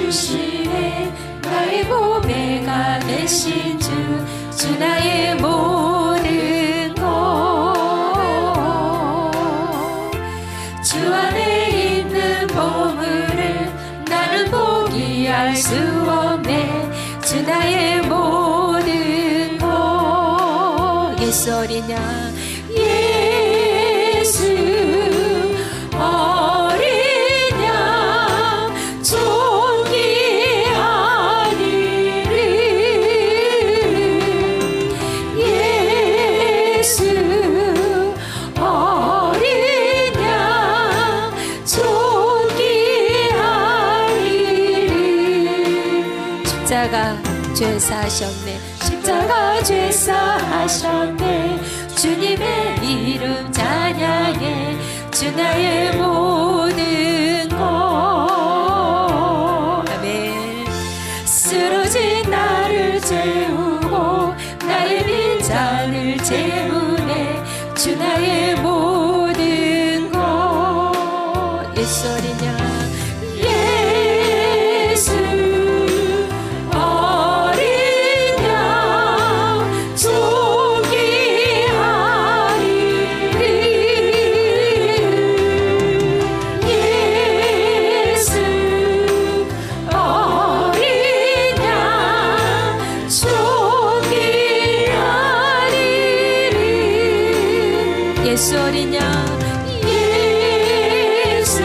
주시네 나의 보배가 되신 주 나의 모든 것 주 안에 있는 보물을 나는 포기할 수 없네 주 나의 모든 것 예수 어린 양 예수 어린 양 존귀하니를 예수 어린 양 존귀하니를 십자가 죄사하셨네 십자가 죄사하셨네 주님의 이름 찬양해 주 나의 모든 것 아멘 쓰러진 나를 채우고 나의 빈잔을 채우네 주 나의 모든 것 예수 어린 양 예수 예수 어린 양 예수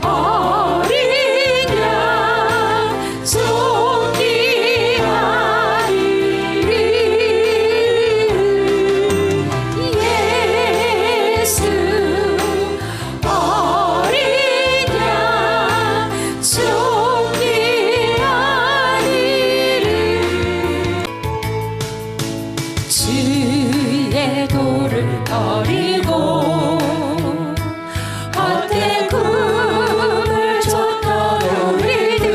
어린 양 존귀하리를 예수 어린 양 존귀하리를 주의 도를 버리고 헛된 꿈을 쫓던 우리들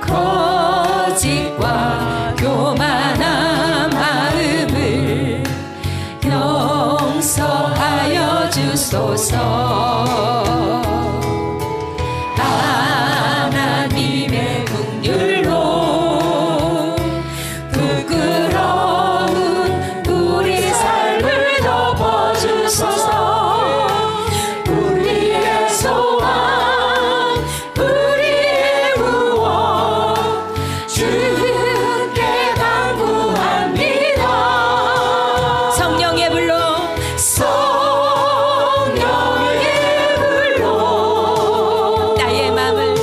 거짓과 교만한 마음을 용서하여 주소서 하나님의 긍휼로 부끄러운 우리 삶을 덮어주소서 우리의 소망 우리의 구원 주께 간구합니다 성령의 불로 성령의 불로 나의 맘을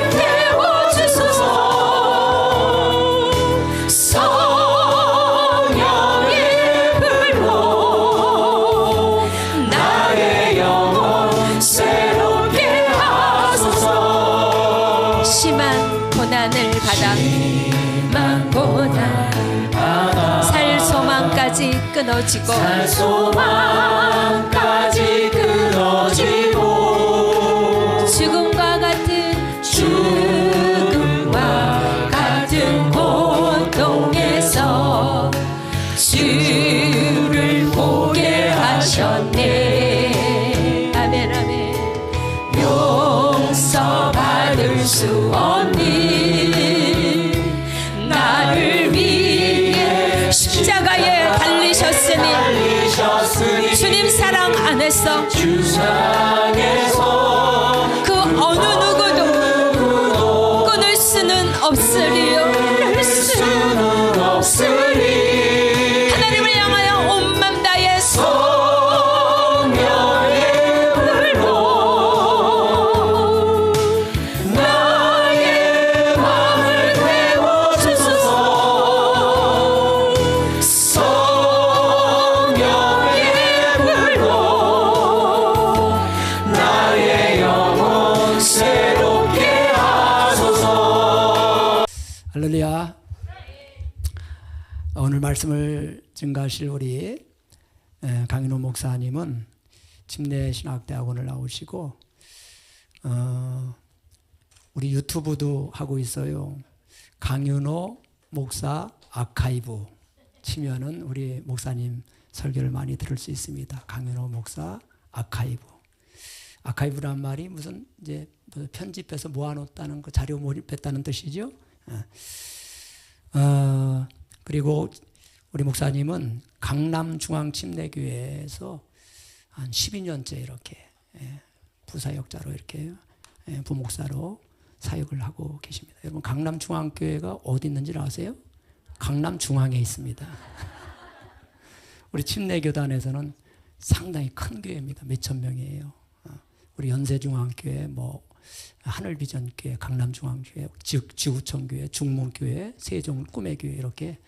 태워주소서 성령의 불로 나의 영혼 새롭게 하소서 심한 고난을 받아 살 소망까지 끊어지고 죽음과 같은 고통에서 주를 보게 하셨네 아멘 아멘 용서받을 수 없는 나를 위해 십자가에 달리셨으니 주님 사랑 안에서 그 어느 누구도 끊을 수는 없으리요 하나님을 향하여 온 맘 다해 성령의 불로 나의 맘을 태워주소서 성령의 불로 나의 영혼 새롭게 하소서 할렐루야. 오늘 말씀을 증가하실 우리 강인호 목사님은 침례신학대학원을 나오시고 우리 유튜브도 하고 있어요. 강인호 목사 아카이브 치면은 우리 목사님 설교를 많이 들을 수 있습니다. 강인호 목사 아카이브. 아카이브란 말이 무슨 이제 편집해서 모아놓았다는 그 자료 몰입했다는 뜻이죠. 그리고 우리 목사님은 강남중앙침례교회에서 한 12년째 이렇게 부사역자로 이렇게 부목사로 사역을 하고 계십니다. 여러분 강남중앙교회가 어디 있는지 아세요? 강남중앙에 있습니다. 우리 침례교단에서는 상당히 큰 교회입니다. 몇천 명이에요. 우리 연세중앙교회, 하늘비전교회, 강남중앙교회, 지구촌교회, 중문교회, 세종 꿈의교회 이렇게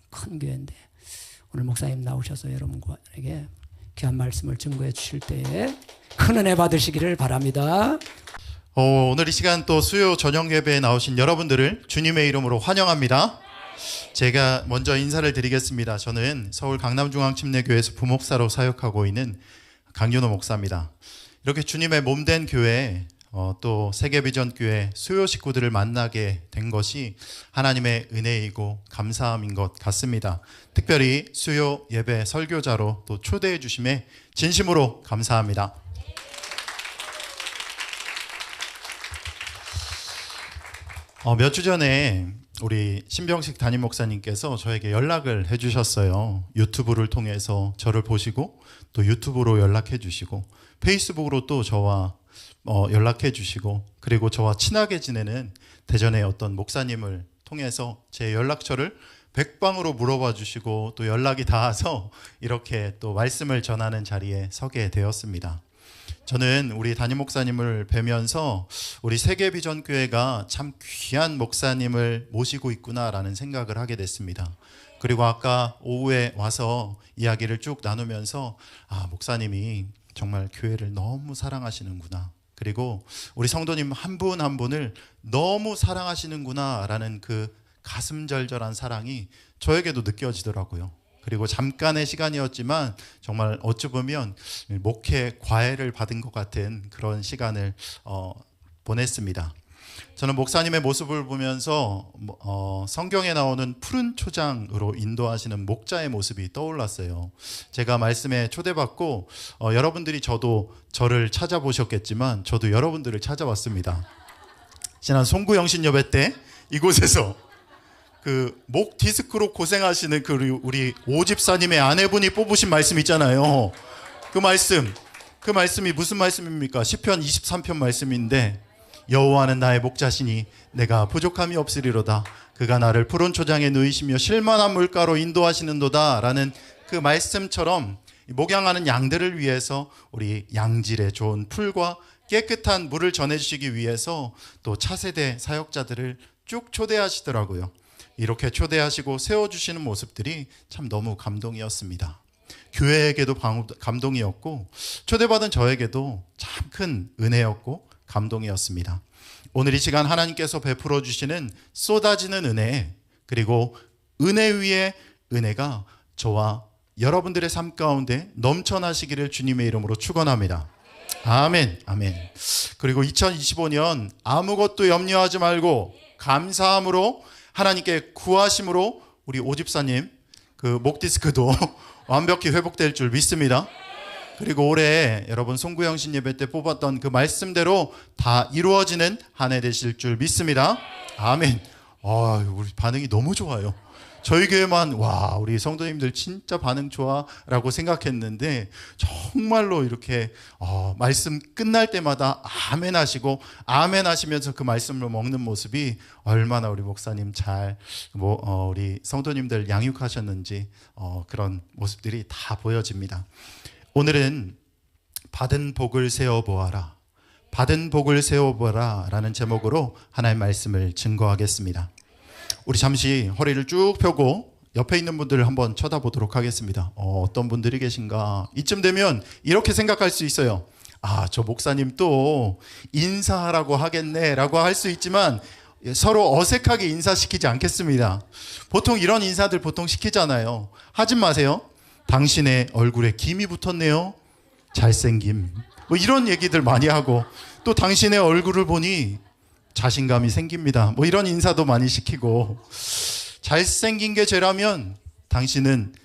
큰 교회인데 오늘 목사님 나오셔서 여러분에게 귀한 말씀을 증거해 주실 때에 큰 은혜 받으시기를 바랍니다. 오늘 이 시간 또 수요 저녁 예배에 나오신 여러분들을 주님의 이름으로 환영합니다. 제가 먼저 인사를 드리겠습니다. 저는 서울 강남중앙침례교회에서 부목사로 사역하고 있는 강윤호 목사입니다. 이렇게 주님의 몸된 교회, 또 세계비전교회 수요 식구들을 만나게 된 것이 하나님의 은혜이고 감사함인 것 같습니다. 특별히 수요 예배 설교자로 또 초대해 주심에 진심으로 감사합니다. 몇 주 전에 우리 신병식 담임 목사님께서 저에게 연락을 해주셨어요. 유튜브를 통해서 저를 보시고 또 유튜브로 연락해 주시고 페이스북으로 또 저와 연락해 주시고 그리고 저와 친하게 지내는 대전의 어떤 목사님을 통해서 제 연락처를 백방으로 물어봐 주시고 또 연락이 닿아서 이렇게 또 말씀을 전하는 자리에 서게 되었습니다. 저는 우리 담임 목사님을 뵈면서 우리 세계비전교회가 참 귀한 목사님을 모시고 있구나라는 생각을 하게 됐습니다. 그리고 아까 오후에 와서 이야기를 쭉 나누면서 목사님이 정말 교회를 너무 사랑하시는구나. 그리고 우리 성도님 한 분 한 분을 너무 사랑하시는구나 라는 그 가슴 절절한 사랑이 저에게도 느껴지더라고요. 그리고 잠깐의 시간이었지만 정말 어찌 보면 목회 과외를 받은 것 같은 그런 시간을 보냈습니다. 저는 목사님의 모습을 보면서 성경에 나오는 푸른 초장으로 인도하시는 목자의 모습이 떠올랐어요. 제가 말씀에 초대받고 여러분들이 저를 찾아보셨겠지만 저도 여러분들을 찾아왔습니다. 지난 송구영신 예배 때 이곳에서 그 목 디스크로 고생하시는 우리 오집사님의 아내분이 뽑으신 말씀 있잖아요. 그 말씀이 무슨 말씀입니까? 시편 23편 말씀인데 여호와는 나의 목자시니 내가 부족함이 없으리로다. 그가 나를 푸른 초장에 누이시며 쉴만한 물가로 인도하시는도다 라는 그 말씀처럼 목양하는 양들을 위해서 우리 양질의 좋은 풀과 깨끗한 물을 전해주시기 위해서 또 차세대 사역자들을 쭉 초대하시더라고요. 이렇게 초대하시고 세워주시는 모습들이 참 너무 감동이었습니다. 교회에게도 감동이었고 초대받은 저에게도 참 큰 은혜였고 감동이었습니다. 오늘 이 시간 하나님께서 베풀어 주시는 쏟아지는 은혜, 그리고 은혜 위에 은혜가 저와 여러분들의 삶 가운데 넘쳐나시기를 주님의 이름으로 축원합니다. 아멘, 아멘. 그리고 2025년 아무것도 염려하지 말고 감사함으로 하나님께 구하심으로 우리 오집사님 그 목디스크도 완벽히 회복될 줄 믿습니다. 그리고 올해 여러분 송구영신 예배 때 뽑았던 그 말씀대로 다 이루어지는 한 해 되실 줄 믿습니다. 아멘. 우리 반응이 너무 좋아요. 저희 교회만 우리 성도님들 진짜 반응 좋아라고 생각했는데 정말로 이렇게 말씀 끝날 때마다 아멘 하시고 아멘 하시면서 그 말씀을 먹는 모습이 얼마나 우리 목사님 잘 우리 성도님들 양육하셨는지 그런 모습들이 다 보여집니다. 오늘은 받은 복을 세어보아라, 받은 복을 세어보아라 라는 제목으로 하나님의 말씀을 증거하겠습니다. 우리 잠시 허리를 쭉 펴고 옆에 있는 분들을 한번 쳐다보도록 하겠습니다. 어떤 분들이 계신가? 이쯤 되면 이렇게 생각할 수 있어요. 저 목사님 또 인사하라고 하겠네 라고 할 수 있지만 서로 어색하게 인사시키지 않겠습니다. 보통 이런 인사들 보통 시키잖아요. 하지 마세요. 당신의 얼굴에 김이 붙었네요. 잘생김. 이런 얘기들 많이 하고 또 당신의 얼굴을 보니 자신감이 생깁니다. 이런 인사도 많이 시키고 잘생긴 게 죄라면 당신은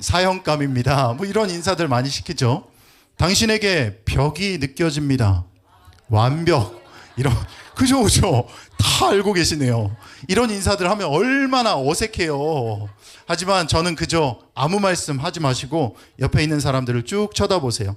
사형감입니다. 이런 인사들 많이 시키죠. 당신에게 벽이 느껴집니다. 완벽. 이런, 그죠, 그죠? 다 알고 계시네요. 이런 인사들 하면 얼마나 어색해요. 하지만 저는 그저 아무 말씀 하지 마시고 옆에 있는 사람들을 쭉 쳐다보세요.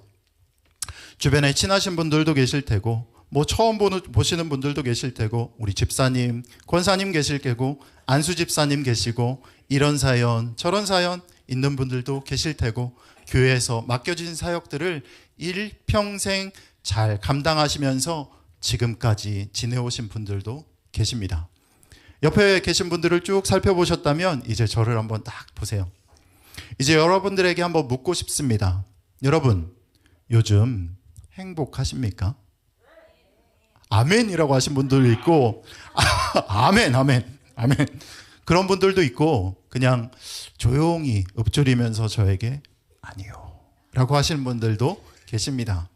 주변에 친하신 분들도 계실 테고, 뭐 처음 보시는 분들도 계실 테고, 우리 집사님, 권사님 계실 테고, 안수 집사님 계시고, 이런 사연, 저런 사연 있는 분들도 계실 테고, 교회에서 맡겨진 사역들을 일평생 잘 감당하시면서 지금까지 지내오신 분들도 계십니다. 옆에 계신 분들을 쭉 살펴보셨다면 이제 저를 한번 딱 보세요. 이제 여러분들에게 한번 묻고 싶습니다. 여러분, 요즘 행복하십니까? 아멘이라고 하신 분들도 있고, 아멘, 아멘, 아멘. 그런 분들도 있고, 그냥 조용히 읊조리면서 저에게 아니요 라고 하시는 분들도 계십니다.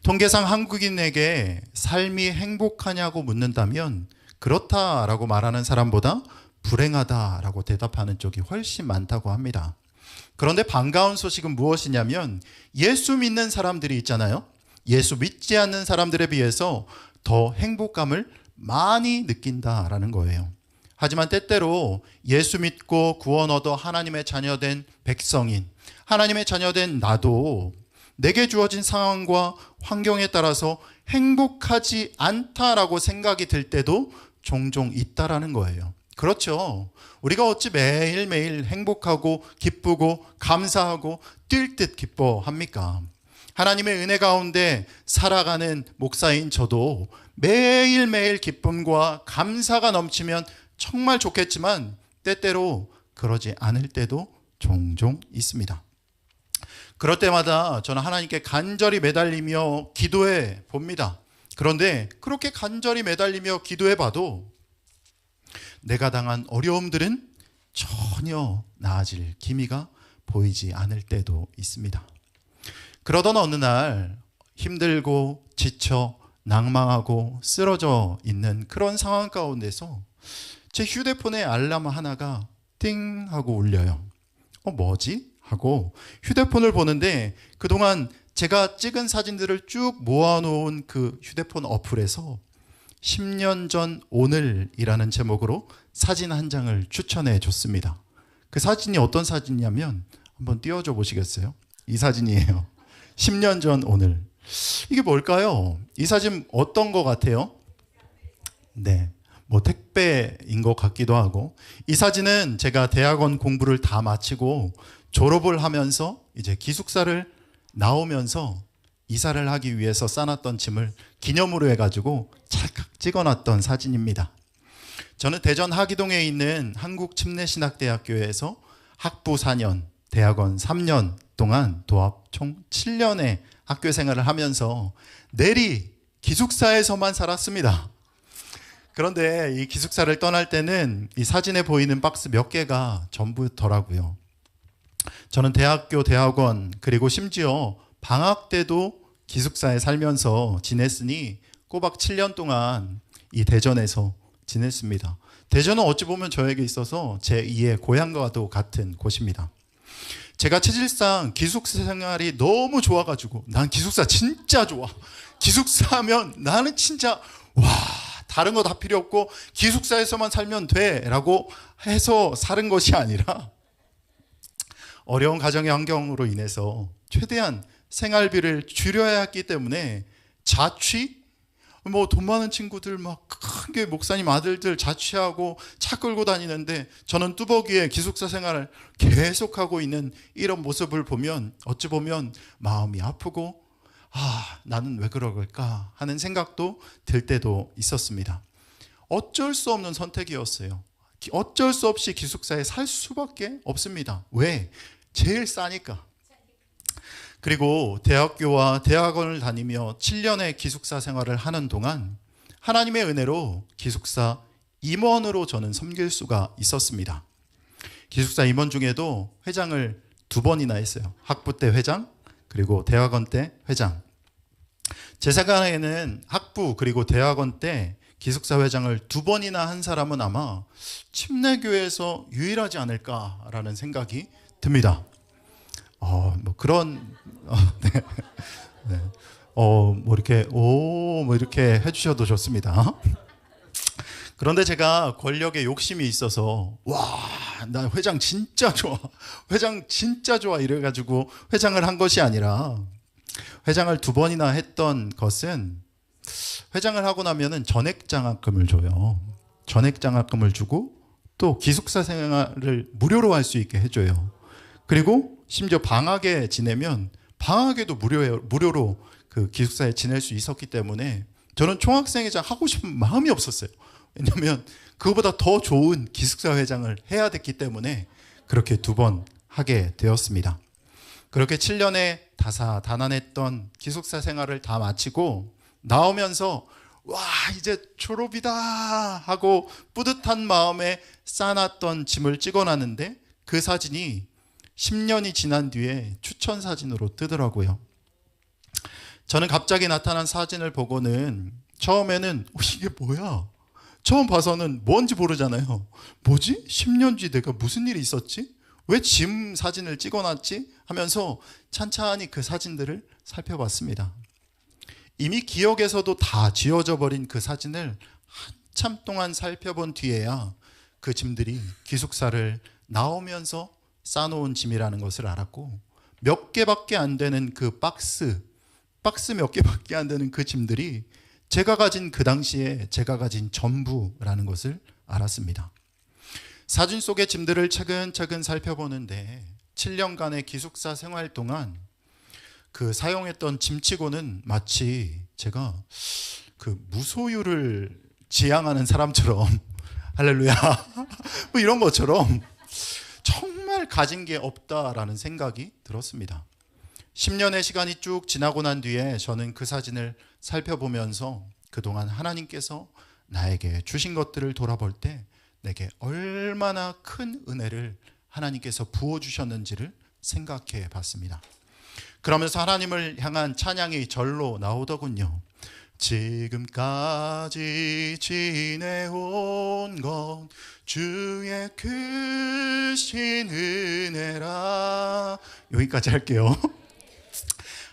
통계상 한국인에게 삶이 행복하냐고 묻는다면 그렇다라고 말하는 사람보다 불행하다라고 대답하는 쪽이 훨씬 많다고 합니다. 그런데 반가운 소식은 무엇이냐면 예수 믿는 사람들이 있잖아요. 예수 믿지 않는 사람들에 비해서 더 행복감을 많이 느낀다라는 거예요. 하지만 때때로 예수 믿고 구원 얻어 하나님의 자녀된 백성인, 하나님의 자녀된 나도 내게 주어진 상황과 환경에 따라서 행복하지 않다라고 생각이 들 때도 종종 있다라는 거예요. 그렇죠. 우리가 어찌 매일매일 행복하고 기쁘고 감사하고 뛸 듯 기뻐합니까? 하나님의 은혜 가운데 살아가는 목사인 저도 매일매일 기쁨과 감사가 넘치면 정말 좋겠지만 때때로 그러지 않을 때도 종종 있습니다. 그럴 때마다 저는 하나님께 간절히 매달리며 기도해 봅니다. 그런데 그렇게 간절히 매달리며 기도해 봐도 내가 당한 어려움들은 전혀 나아질 기미가 보이지 않을 때도 있습니다. 그러던 어느 날 힘들고 지쳐 낭망하고 쓰러져 있는 그런 상황 가운데서 제 휴대폰에 알람 하나가 띵 하고 울려요. 뭐지? 하고 휴대폰을 보는데 그동안 제가 찍은 사진들을 쭉 모아놓은 그 휴대폰 어플에서 10년 전 오늘이라는 제목으로 사진 한 장을 추천해 줬습니다. 그 사진이 어떤 사진이냐면 한번 띄워줘 보시겠어요? 이 사진이에요. 10년 전 오늘. 이게 뭘까요? 이 사진 어떤 것 같아요? 네, 뭐 택배인 것 같기도 하고, 이 사진은 제가 대학원 공부를 다 마치고 졸업을 하면서 이제 기숙사를 나오면서 이사를 하기 위해서 싸놨던 짐을 기념으로 해가지고 찰칵 찍어놨던 사진입니다. 저는 대전 하기동에 있는 한국침례신학대학교에서 학부 4년, 대학원 3년 동안 도합 총 7년의 학교 생활을 하면서 내리 기숙사에서만 살았습니다. 그런데 이 기숙사를 떠날 때는 이 사진에 보이는 박스 몇 개가 전부더라고요. 저는 대학교, 대학원, 그리고 심지어 방학 때도 기숙사에 살면서 지냈으니 꼬박 7년 동안 이 대전에서 지냈습니다. 대전은 어찌 보면 저에게 있어서 제2의 고향과도 같은 곳입니다. 제가 체질상 기숙사 생활이 너무 좋아가지고 난 기숙사 진짜 좋아. 기숙사 하면 나는 진짜 다른 거 다 필요 없고 기숙사에서만 살면 돼 라고 해서 사는 것이 아니라 어려운 가정의 환경으로 인해서 최대한 생활비를 줄여야 했기 때문에 자취? 뭐 돈 많은 친구들 막 크게 목사님 아들들 자취하고 차 끌고 다니는데 저는 뚜벅이에 기숙사 생활을 계속하고 있는 이런 모습을 보면 어찌 보면 마음이 아프고 나는 왜 그럴까 하는 생각도 들 때도 있었습니다. 어쩔 수 없는 선택이었어요. 어쩔 수 없이 기숙사에 살 수밖에 없습니다. 왜? 제일 싸니까. 그리고 대학교와 대학원을 다니며 7년의 기숙사 생활을 하는 동안 하나님의 은혜로 기숙사 임원으로 저는 섬길 수가 있었습니다. 기숙사 임원 중에도 회장을 2번이나 했어요. 학부 때 회장, 그리고 대학원 때 회장. 제 생각에는 학부 그리고 대학원 때 기숙사 회장을 2번이나 한 사람은 아마 침례교회에서 유일하지 않을까라는 생각이 듭니다. 뭐 그런 네. 네. 뭐 이렇게 뭐 이렇게 해주셔도 좋습니다. 그런데 제가 권력에 욕심이 있어서 나 회장 진짜 좋아, 회장 진짜 좋아 이래가지고 회장을 한 것이 아니라, 회장을 2번이나 했던 것은, 회장을 하고 나면은 전액 장학금을 줘요. 전액 장학금을 주고 또 기숙사 생활을 무료로 할 수 있게 해줘요. 그리고 심지어 방학에 지내면 방학에도 무료로 그 기숙사에 지낼 수 있었기 때문에 저는 총학생회장 하고 싶은 마음이 없었어요. 왜냐하면 그거보다 더 좋은 기숙사 회장을 해야 됐기 때문에 그렇게 2번 하게 되었습니다. 그렇게 7년의 다사다난했던 기숙사 생활을 다 마치고 나오면서 이제 졸업이다 하고 뿌듯한 마음에 싸놨던 짐을 찍어놨는데, 그 사진이 10년이 지난 뒤에 추천 사진으로 뜨더라고요. 저는 갑자기 나타난 사진을 보고는 처음에는 이게 뭐야? 처음 봐서는 뭔지 모르잖아요. 뭐지? 10년 뒤 내가 무슨 일이 있었지? 왜 짐 사진을 찍어놨지? 하면서 찬찬히 그 사진들을 살펴봤습니다. 이미 기억에서도 다 지워져 버린 그 사진을 한참 동안 살펴본 뒤에야 그 짐들이 기숙사를 나오면서 싸놓은 짐이라는 것을 알았고, 몇 개밖에 안 되는 그 박스 몇 개밖에 안 되는 그 짐들이 제가 가진, 그 당시에 제가 가진 전부라는 것을 알았습니다. 사진 속의 짐들을 차근차근 살펴보는데 7년간의 기숙사 생활 동안 그 사용했던 짐치고는 마치 제가 그 무소유를 지향하는 사람처럼 할렐루야 뭐 이런 것처럼 정말 가진 게 없다라는 생각이 들었습니다. 10년의 시간이 쭉 지나고 난 뒤에 저는 그 사진을 살펴보면서 그동안 하나님께서 나에게 주신 것들을 돌아볼 때 내게 얼마나 큰 은혜를 하나님께서 부어주셨는지를 생각해 봤습니다. 그러면서 하나님을 향한 찬양이 절로 나오더군요. 지금까지 지내온 건 주의 크신 은혜라. 여기까지 할게요.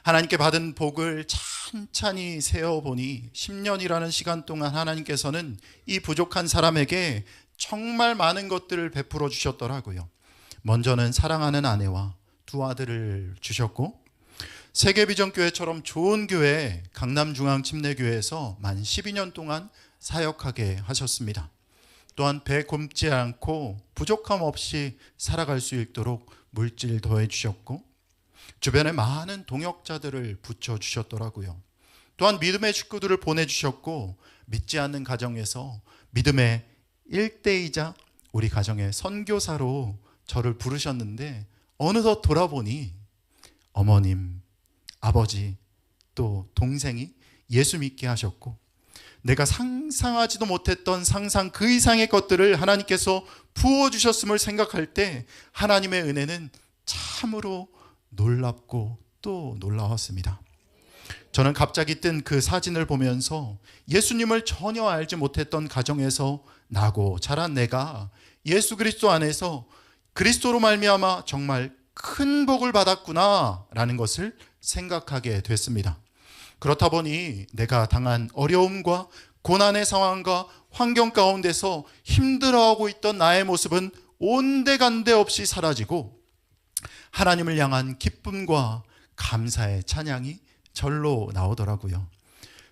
하나님께 받은 복을 찬찬히 세어보니 10년이라는 시간 동안 하나님께서는 이 부족한 사람에게 정말 많은 것들을 베풀어 주셨더라고요. 먼저는 사랑하는 아내와 2 아들을 주셨고, 세계비전교회처럼 좋은 교회 강남중앙침례교회에서 만 12년 동안 사역하게 하셨습니다. 또한 배 굶지 않고 부족함 없이 살아갈 수 있도록 물질 더해 주셨고, 주변에 많은 동역자들을 붙여주셨더라고요. 또한 믿음의 식구들을 보내주셨고, 믿지 않는 가정에서 믿음의 일대이자 우리 가정의 선교사로 저를 부르셨는데, 어느덧 돌아보니 어머님, 아버지, 또 동생이 예수 믿게 하셨고, 내가 상상하지도 못했던 상상 그 이상의 것들을 하나님께서 부어주셨음을 생각할 때 하나님의 은혜는 참으로 놀랍고 또 놀라웠습니다. 저는 갑자기 뜬 그 사진을 보면서 예수님을 전혀 알지 못했던 가정에서 나고 자란 내가 예수 그리스도 안에서 그리스도로 말미암아 정말 큰 복을 받았구나 라는 것을 생각하게 됐습니다. 그렇다 보니 내가 당한 어려움과 고난의 상황과 환경 가운데서 힘들어하고 있던 나의 모습은 온데간데 없이 사라지고, 하나님을 향한 기쁨과 감사의 찬양이 절로 나오더라고요.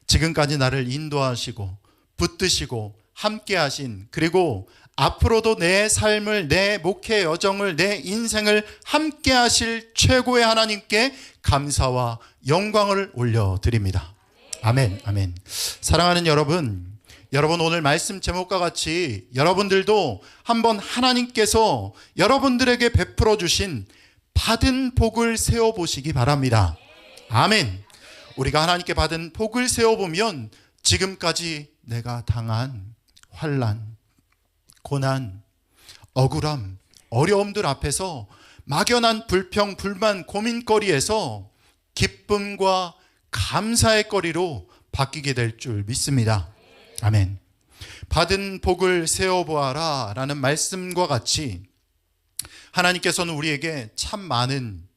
지금까지 나를 인도하시고 붙드시고 함께 하신, 그리고 앞으로도 내 삶을, 내 목회 여정을, 내 인생을 함께 하실 최고의 하나님께 감사와 영광을 올려드립니다. 아멘, 아멘. 사랑하는 여러분, 오늘 말씀 제목과 같이 여러분들도 한번 하나님께서 여러분들에게 베풀어 주신 받은 복을 세어보시기 바랍니다. 아멘. 우리가 하나님께 받은 복을 세어보면 지금까지 내가 당한 환난, 고난, 억울함, 어려움들 앞에서 막연한 불평, 불만, 고민거리에서 기쁨과 감사의 거리로 바뀌게 될 줄 믿습니다. 아멘. 받은 복을 세어보아라 라는 말씀과 같이 하나님께서는 우리에게 참 많은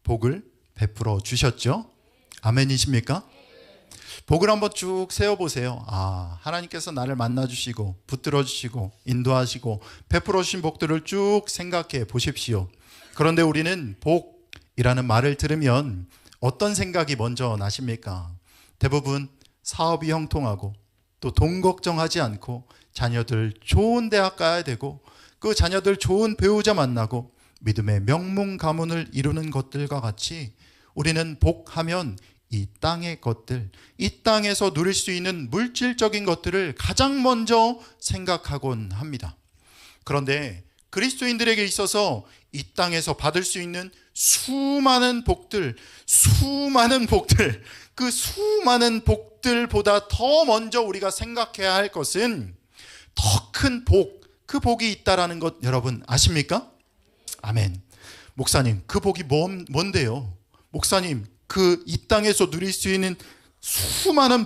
복을 베풀어 주셨죠. 아멘이십니까? 복을 한번 쭉 세어보세요. 하나님께서 나를 만나주시고 붙들어주시고 인도하시고 베풀어 주신 복들을 쭉 생각해 보십시오. 그런데 우리는 복이라는 말을 들으면 어떤 생각이 먼저 나십니까? 대부분 사업이 형통하고 또 돈 걱정하지 않고 자녀들 좋은 대학 가야 되고 그 자녀들 좋은 배우자 만나고 믿음의 명문 가문을 이루는 것들과 같이 우리는 복하면 이 땅의 것들, 이 땅에서 누릴 수 있는 물질적인 것들을 가장 먼저 생각하곤 합니다. 그런데 그리스도인들에게 있어서 이 땅에서 받을 수 있는 수많은 복들, 그 수많은 복들보다 더 먼저 우리가 생각해야 할 것은 더 큰 복, 그 복이 있다라는 것 여러분 아십니까? 아멘. 목사님, 그 복이 뭔데요? 목사님, 그 이 땅에서 누릴 수 있는 수많은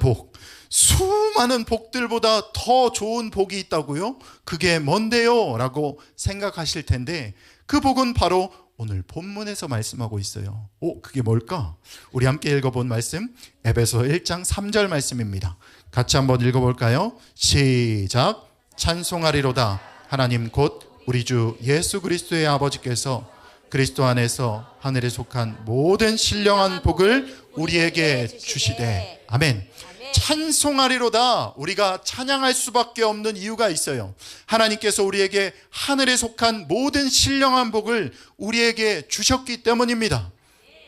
복들보다 더 좋은 복이 있다고요? 그게 뭔데요? 라고 생각하실 텐데 그 복은 바로 오늘 본문에서 말씀하고 있어요. 그게 뭘까? 우리 함께 읽어본 말씀 에베소 1장 3절 말씀입니다. 같이 한번 읽어볼까요? 시작. 찬송하리로다 하나님 곧 우리 주 예수 그리스도의 아버지께서 그리스도 안에서 하늘에 속한 모든 신령한 복을 우리에게 주시되. 아멘. 찬송하리로다. 우리가 찬양할 수밖에 없는 이유가 있어요. 하나님께서 우리에게 하늘에 속한 모든 신령한 복을 우리에게 주셨기 때문입니다.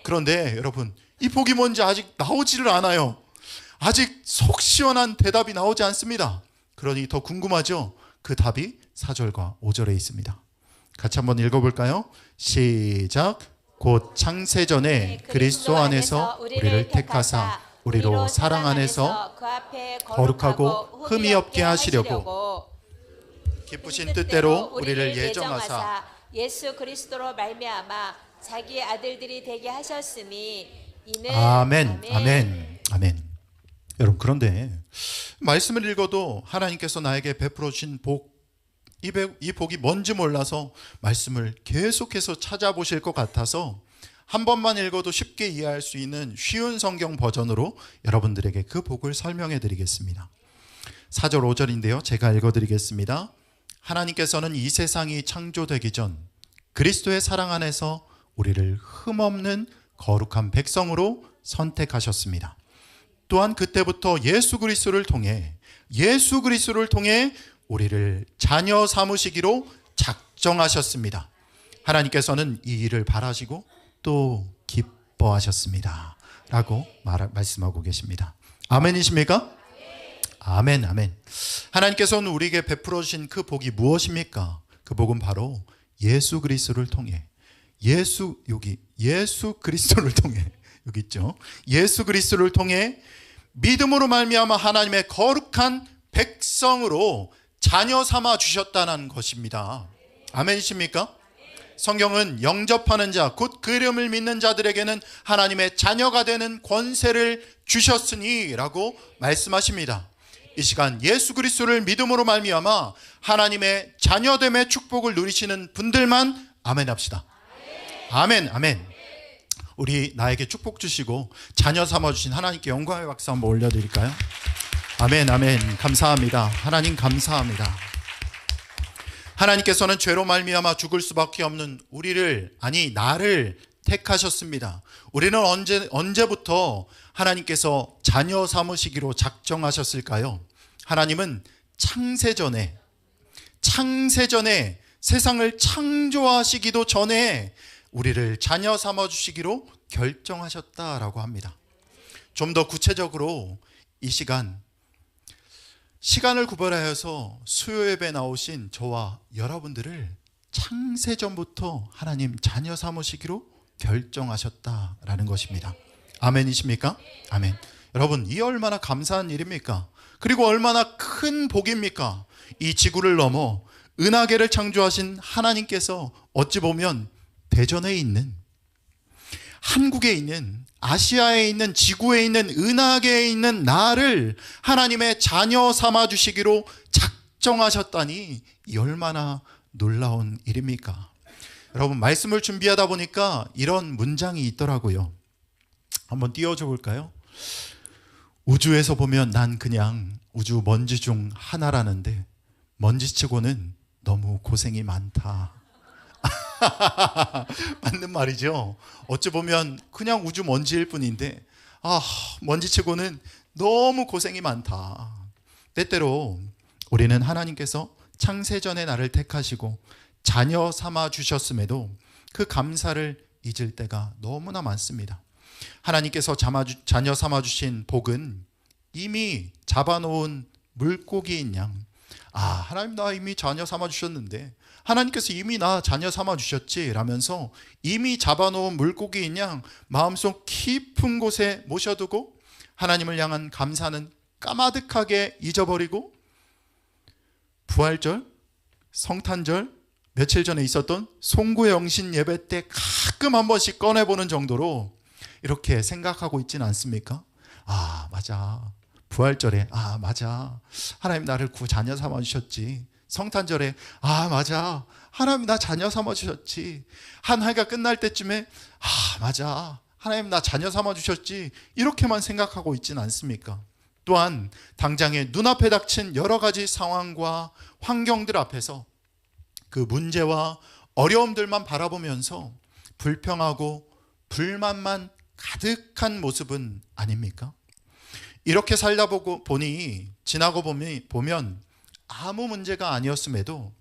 그런데 여러분, 이 복이 뭔지 아직 나오지를 않아요. 아직 속 시원한 대답이 나오지 않습니다. 그러니 더 궁금하죠? 그 답이 4절과 5절에 있습니다. 같이 한번 읽어볼까요? 시작. 곧 창세전에 그리스도 안에서 우리를 택하사 우리로 사랑 안에서 거룩하고 흠이 없게 하시려고 기쁘신 뜻대로 우리를 예정하사 예수 그리스도로 말미암아 자기 아들들이 되게 하셨으니 이는. 아멘. 아멘. 아멘. 여러분, 그런데 말씀을 읽어도 하나님께서 나에게 베풀어 주신 복, 이 복이 뭔지 몰라서 말씀을 계속해서 찾아보실 것 같아서 한 번만 읽어도 쉽게 이해할 수 있는 쉬운 성경 버전으로 여러분들에게 그 복을 설명해 드리겠습니다. 4절 5절인데요. 제가 읽어 드리겠습니다. 하나님께서는 이 세상이 창조되기 전 그리스도의 사랑 안에서 우리를 흠없는 거룩한 백성으로 선택하셨습니다. 또한 그때부터 예수 그리스도를 통해 우리를 자녀 삼으시기로 작정하셨습니다. 하나님께서는 이 일을 바라시고 또 기뻐하셨습니다 라고 말씀하고 계십니다. 아멘이십니까? 아멘. 아멘. 하나님께서는 우리에게 베풀어 주신 그 복이 무엇입니까? 그 복은 바로 예수 그리스도를 통해 예수 그리스도를 통해 여기 있죠. 예수 그리스도를 통해 믿음으로 말미암아 하나님의 거룩한 백성으로 자녀 삼아 주셨다는 것입니다. 아멘이십니까? 성경은 영접하는 자, 곧 그 이름을 믿는 자들에게는 하나님의 자녀가 되는 권세를 주셨으니 라고 말씀하십니다. 이 시간 예수 그리스도를 믿음으로 말미암아 하나님의 자녀됨의 축복을 누리시는 분들만 아멘 합시다. 아멘. 아멘. 우리 나에게 축복 주시고 자녀 삼아주신 하나님께 영광의 박수 한번 올려드릴까요? 아멘. 아멘. 감사합니다. 하나님 감사합니다. 하나님께서는 죄로 말미암아 죽을 수밖에 없는 나를 택하셨습니다. 우리는 언제부터 하나님께서 자녀 삼으시기로 작정하셨을까요? 하나님은 창세전에 세상을 창조하시기도 전에 우리를 자녀 삼아주시기로 결정하셨다라고 합니다. 좀 더 구체적으로 이 시간을 구별하여서 수요 예배 나오신 저와 여러분들을 창세전부터 하나님 자녀 삼으시기로 결정하셨다라는 것입니다. 아멘이십니까? 아멘. 여러분, 이 얼마나 감사한 일입니까? 그리고 얼마나 큰 복입니까? 이 지구를 넘어 은하계를 창조하신 하나님께서 어찌 보면 대전에 있는, 한국에 있는, 아시아에 있는, 지구에 있는, 은하계에 있는 나를 하나님의 자녀 삼아주시기로 작정하셨다니 이 얼마나 놀라운 일입니까? 여러분 말씀을 준비하다 보니까 이런 문장이 있더라고요. 한번 띄워줘 볼까요? 우주에서 보면 난 그냥 우주 먼지 중 하나라는데 먼지치고는 너무 고생이 많다. 맞는 말이죠. 어찌 보면 그냥 우주 먼지일 뿐인데 먼지치고는 너무 고생이 많다. 때때로 우리는 하나님께서 창세전에 나를 택하시고 자녀 삼아 주셨음에도 그 감사를 잊을 때가 너무나 많습니다. 하나님께서 자녀 삼아 주신 복은 이미 잡아놓은 물고기인 양, 하나님 나 이미 자녀 삼아 주셨는데, 하나님께서 이미 나 자녀 삼아 주셨지 라면서 이미 잡아놓은 물고기인 양 마음속 깊은 곳에 모셔두고 하나님을 향한 감사는 까마득하게 잊어버리고 부활절, 성탄절, 며칠 전에 있었던 송구영신 예배 때 가끔 한 번씩 꺼내보는 정도로 이렇게 생각하고 있지는 않습니까? 맞아. 부활절에 맞아. 하나님 나를 자녀 삼아 주셨지. 성탄절에 맞아. 하나님 나 자녀 삼아 주셨지. 한 해가 끝날 때쯤에 맞아. 하나님 나 자녀 삼아 주셨지. 이렇게만 생각하고 있지는 않습니까? 또한 당장에 눈앞에 닥친 여러 가지 상황과 환경들 앞에서 그 문제와 어려움들만 바라보면서 불평하고 불만만 가득한 모습은 아닙니까? 이렇게 살다 보니 지나고 보면 아무 문제가 아니었음에도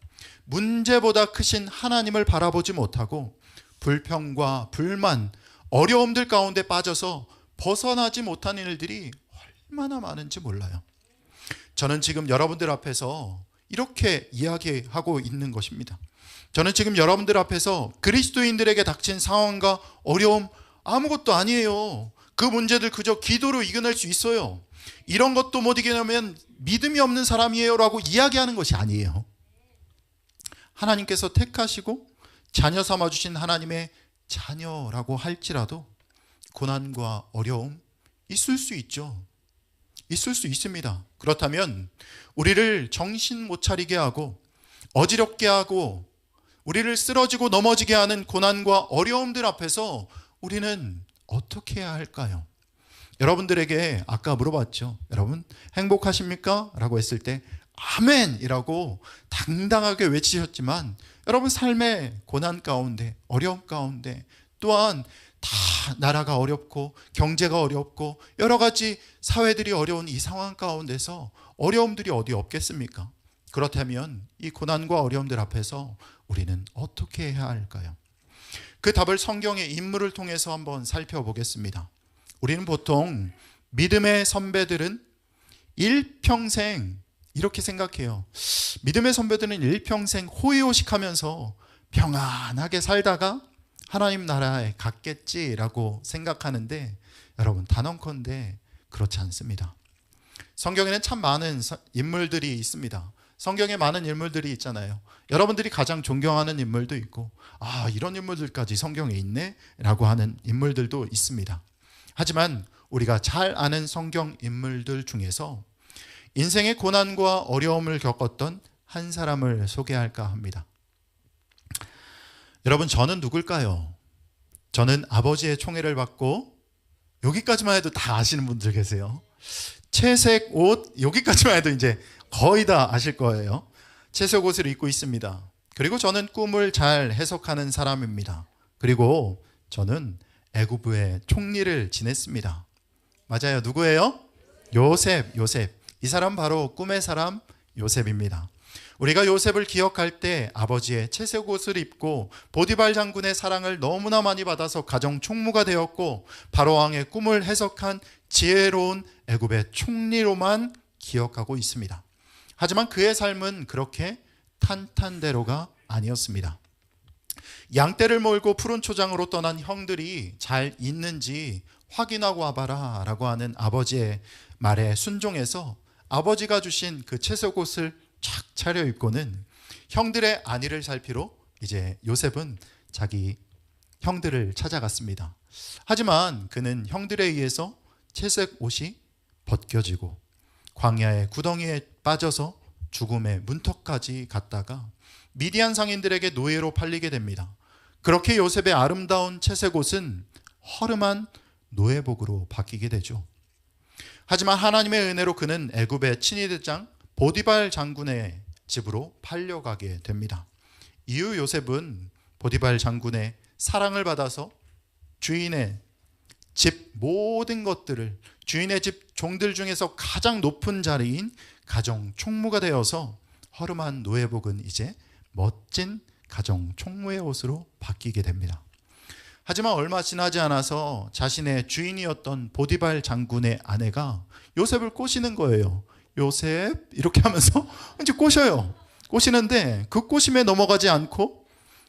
문제보다 크신 하나님을 바라보지 못하고 불평과 불만, 어려움들 가운데 빠져서 벗어나지 못한 일들이 얼마나 많은지 몰라요. 저는 지금 여러분들 앞에서 이렇게 이야기하고 있는 것입니다. 저는 지금 여러분들 앞에서 그리스도인들에게 닥친 상황과 어려움 아무것도 아니에요. 그 문제들 그저 기도로 이겨낼 수 있어요. 이런 것도 못 이겨내면 믿음이 없는 사람이에요 라고 이야기하는 것이 아니에요. 하나님께서 택하시고 자녀 삼아주신 하나님의 자녀라고 할지라도 고난과 어려움 있을 수 있죠. 있을 수 있습니다. 그렇다면 우리를 정신 못 차리게 하고 어지럽게 하고 우리를 쓰러지고 넘어지게 하는 고난과 어려움들 앞에서 우리는 어떻게 해야 할까요? 여러분들에게 아까 물어봤죠. 여러분 행복하십니까? 라고 했을 때 아멘이라고 당당하게 외치셨지만 여러분 삶의 고난 가운데 어려움 가운데 또한 다 나라가 어렵고 경제가 어렵고 여러 가지 사회들이 어려운 이 상황 가운데서 어려움들이 어디 없겠습니까? 그렇다면 이 고난과 어려움들 앞에서 우리는 어떻게 해야 할까요? 그 답을 성경의 인물을 통해서 한번 살펴보겠습니다. 우리는 보통 믿음의 선배들은 일평생 이렇게 생각해요. 믿음의 선배들은 일평생 호의호식하면서 평안하게 살다가 하나님 나라에 갔겠지라고 생각하는데 여러분 단언컨대 그렇지 않습니다. 성경에는 참 많은 인물들이 있습니다. 성경에 많은 인물들이 있잖아요. 여러분들이 가장 존경하는 인물도 있고 이런 인물들까지 성경에 있네? 라고 하는 인물들도 있습니다. 하지만 우리가 잘 아는 성경 인물들 중에서 인생의 고난과 어려움을 겪었던 한 사람을 소개할까 합니다. 여러분 저는 누굴까요? 저는 아버지의 총애를 받고 여기까지만 해도 다 아시는 분들 계세요. 채색 옷 여기까지만 해도 이제 거의 다 아실 거예요. 채색 옷을 입고 있습니다. 그리고 저는 꿈을 잘 해석하는 사람입니다. 그리고 저는 애굽의 총리를 지냈습니다. 맞아요. 누구예요? 요셉. 이 사람 바로 꿈의 사람 요셉입니다. 우리가 요셉을 기억할 때 아버지의 채색 옷을 입고 보디발 장군의 사랑을 너무나 많이 받아서 가정 총무가 되었고 바로왕의 꿈을 해석한 지혜로운 애굽의 총리로만 기억하고 있습니다. 하지만 그의 삶은 그렇게 탄탄대로가 아니었습니다. 양떼를 몰고 푸른 초장으로 떠난 형들이 잘 있는지 확인하고 와봐라 라고 하는 아버지의 말에 순종해서 아버지가 주신 그 채색 옷을 착 차려입고는 형들의 안위를 살피러 이제 요셉은 자기 형들을 찾아갔습니다. 하지만 그는 형들에 의해서 채색 옷이 벗겨지고 광야의 구덩이에 빠져서 죽음의 문턱까지 갔다가 미디안 상인들에게 노예로 팔리게 됩니다. 그렇게 요셉의 아름다운 채색 옷은 허름한 노예복으로 바뀌게 되죠. 하지만 하나님의 은혜로 그는 애굽의 친위대장 보디발 장군의 집으로 팔려가게 됩니다. 이후 요셉은 보디발 장군의 사랑을 받아서 주인의 집 모든 것들을, 주인의 집 종들 중에서 가장 높은 자리인 가정 총무가 되어서 허름한 노예복은 이제 멋진 가정 총무의 옷으로 바뀌게 됩니다. 하지만 얼마 지나지 않아서 자신의 주인이었던 보디발 장군의 아내가 요셉을 꼬시는 거예요. 요셉 이렇게 하면서 이제 꼬셔요. 꼬시는데 그 꼬심에 넘어가지 않고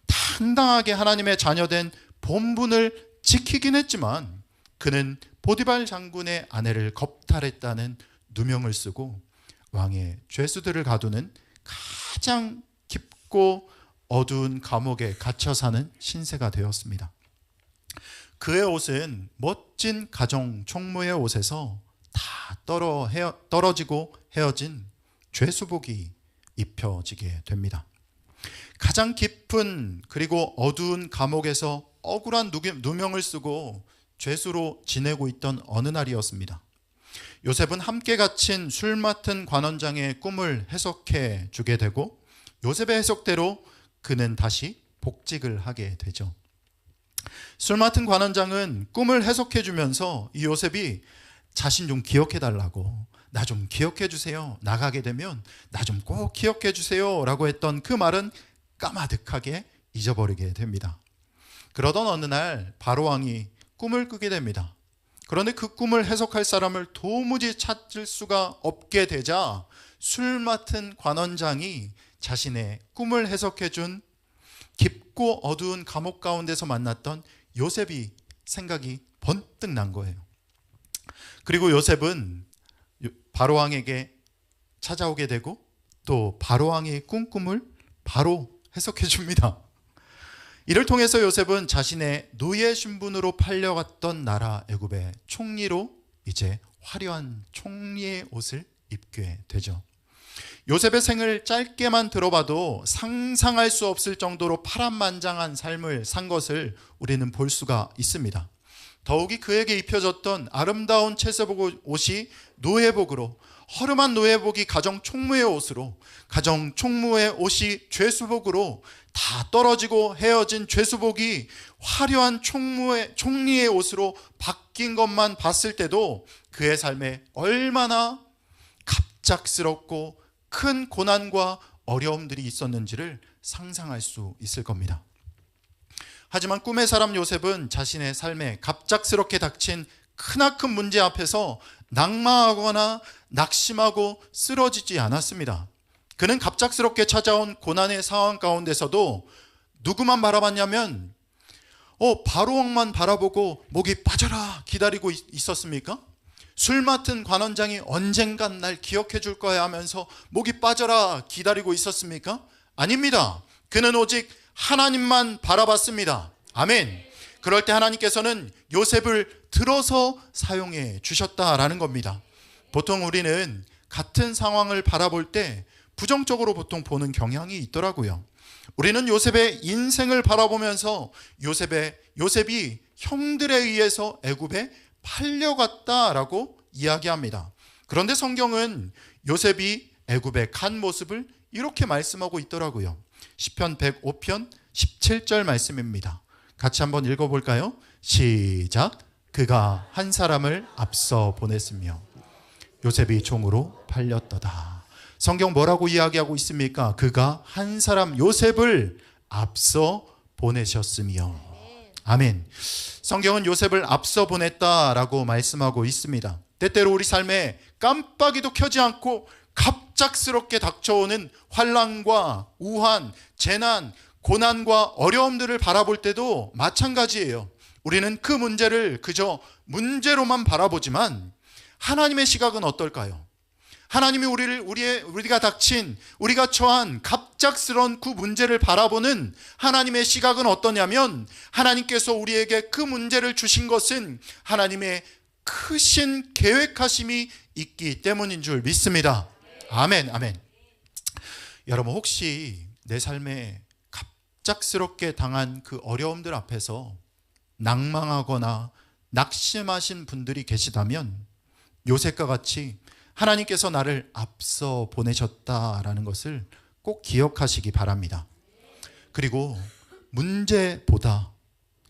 당당하게 하나님의 자녀된 본분을 지키긴 했지만 그는 보디발 장군의 아내를 겁탈했다는 누명을 쓰고 왕의 죄수들을 가두는 가장 깊고 어두운 감옥에 갇혀 사는 신세가 되었습니다. 그의 옷은 멋진 가정 총무의 옷에서 다 떨어지고 헤어진 죄수복이 입혀지게 됩니다. 가장 깊은 그리고 어두운 감옥에서 억울한 누명을 쓰고 죄수로 지내고 있던 어느 날이었습니다. 요셉은 함께 갇힌 술 맡은 관원장의 꿈을 해석해 주게 되고 요셉의 해석대로 그는 다시 복직을 하게 되죠. 술 맡은 관원장은 꿈을 해석해 주면서 이 요셉이 자신 좀 기억해 달라고, 나 좀 기억해 주세요, 나가게 되면 나 좀 꼭 기억해 주세요 라고 했던 그 말은 까마득하게 잊어버리게 됩니다. 그러던 어느 날 바로왕이 꿈을 꾸게 됩니다. 그런데 그 꿈을 해석할 사람을 도무지 찾을 수가 없게 되자 술 맡은 관원장이 자신의 꿈을 해석해 준 깊고 어두운 감옥 가운데서 만났던 요셉이 생각이 번뜩 난 거예요. 그리고 요셉은 바로왕에게 찾아오게 되고 또 바로왕의 꿈을 바로 해석해 줍니다. 이를 통해서 요셉은 자신의 노예 신분으로 팔려갔던 나라 애굽의 총리로 이제 화려한 총리의 옷을 입게 되죠. 요셉의 생을 짧게만 들어봐도 상상할 수 없을 정도로 파란만장한 삶을 산 것을 우리는 볼 수가 있습니다. 더욱이 그에게 입혀졌던 아름다운 채색복 옷이 노예복으로, 허름한 노예복이 가정 총무의 옷으로, 가정 총무의 옷이 죄수복으로, 다 떨어지고 헤어진 죄수복이 화려한 총리의 옷으로 바뀐 것만 봤을 때도 그의 삶에 얼마나 갑작스럽고 큰 고난과 어려움들이 있었는지를 상상할 수 있을 겁니다. 하지만 꿈의 사람 요셉은 자신의 삶에 갑작스럽게 닥친 크나큰 문제 앞에서 낙마하거나 낙심하고 쓰러지지 않았습니다. 그는 갑작스럽게 찾아온 고난의 상황 가운데서도 누구만 바라봤냐면 바로왕만 바라보고 목이 빠져라 기다리고 있었습니까? 술 맡은 관원장이 언젠간 날 기억해 줄 거야 하면서 목이 빠져라 기다리고 있었습니까? 아닙니다. 그는 오직 하나님만 바라봤습니다. 아멘. 그럴 때 하나님께서는 요셉을 들어서 사용해 주셨다라는 겁니다. 보통 우리는 같은 상황을 바라볼 때 부정적으로 보통 보는 경향이 있더라고요. 우리는 요셉의 인생을 바라보면서 요셉이 형들에 의해서 애굽에 팔려갔다라고 이야기합니다. 그런데 성경은 요셉이 애굽에 간 모습을 이렇게 말씀하고 있더라고요. 시편 105편 17절 말씀입니다. 같이 한번 읽어볼까요? 시작. 그가 한 사람을 앞서 보냈으며 요셉이 종으로 팔렸도다. 성경 뭐라고 이야기하고 있습니까? 그가 한 사람 요셉을 앞서 보내셨으며. 아멘. 성경은 요셉을 앞서 보냈다라고 말씀하고 있습니다. 때때로 우리 삶에 깜빡이도 켜지 않고 갑작스럽게 닥쳐오는 환난과 우한, 재난, 고난과 어려움들을 바라볼 때도 마찬가지예요. 우리는 그 문제를 그저 문제로만 바라보지만 하나님의 시각은 어떨까요? 하나님이 우리가 처한 갑작스러운 그 문제를 바라보는 하나님의 시각은 어떠냐면 하나님께서 우리에게 그 문제를 주신 것은 하나님의 크신 계획하심이 있기 때문인 줄 믿습니다. 아멘, 아멘. 여러분 혹시 내 삶에 갑작스럽게 당한 그 어려움들 앞에서 낭망하거나 낙심하신 분들이 계시다면 요셉과 같이 하나님께서 나를 앞서 보내셨다라는 것을 꼭 기억하시기 바랍니다. 그리고 문제보다,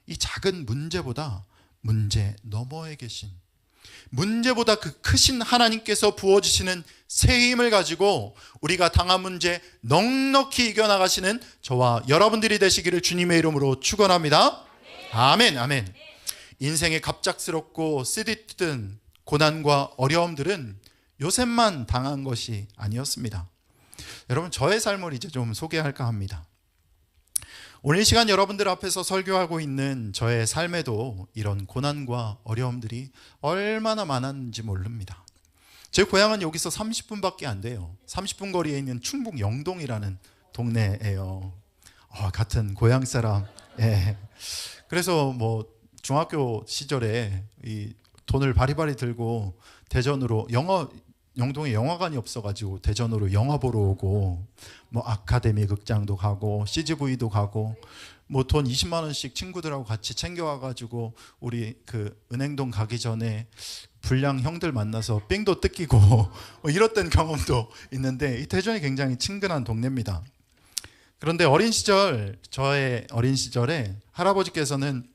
이 작은 문제보다 문제 너머에 계신, 문제보다 그 크신 하나님께서 부어주시는 새 힘을 가지고 우리가 당한 문제 넉넉히 이겨나가시는 저와 여러분들이 되시기를 주님의 이름으로 축원합니다. 아멘, 아멘. 인생의 갑작스럽고 쓰디쓴 고난과 어려움들은 요셉만 당한 것이 아니었습니다. 여러분, 저의 삶을 이제 좀 소개할까 합니다. 오늘 이 시간 여러분들 앞에서 설교하고 있는 저의 삶에도 이런 고난과 어려움들이 얼마나 많았는지 모릅니다. 제 고향은 여기서 30분밖에 안 돼요. 30분 거리에 있는 충북 영동이라는 동네예요. 같은 고향 사람. 예. 그래서 뭐 중학교 시절에 이 돈을 바리바리 들고 대전으로 영동에 영화관이 없어가지고 대전으로 영화 보러 오고, 뭐 아카데미 극장도 가고 CGV도 가고, 뭐 돈 20만 원씩 친구들하고 같이 챙겨와가지고 우리 그 은행동 가기 전에 불량 형들 만나서 삥도 뜯기고 뭐 이랬던 경험도 있는데, 이 대전이 굉장히 친근한 동네입니다. 그런데 저의 어린 시절에 할아버지께서는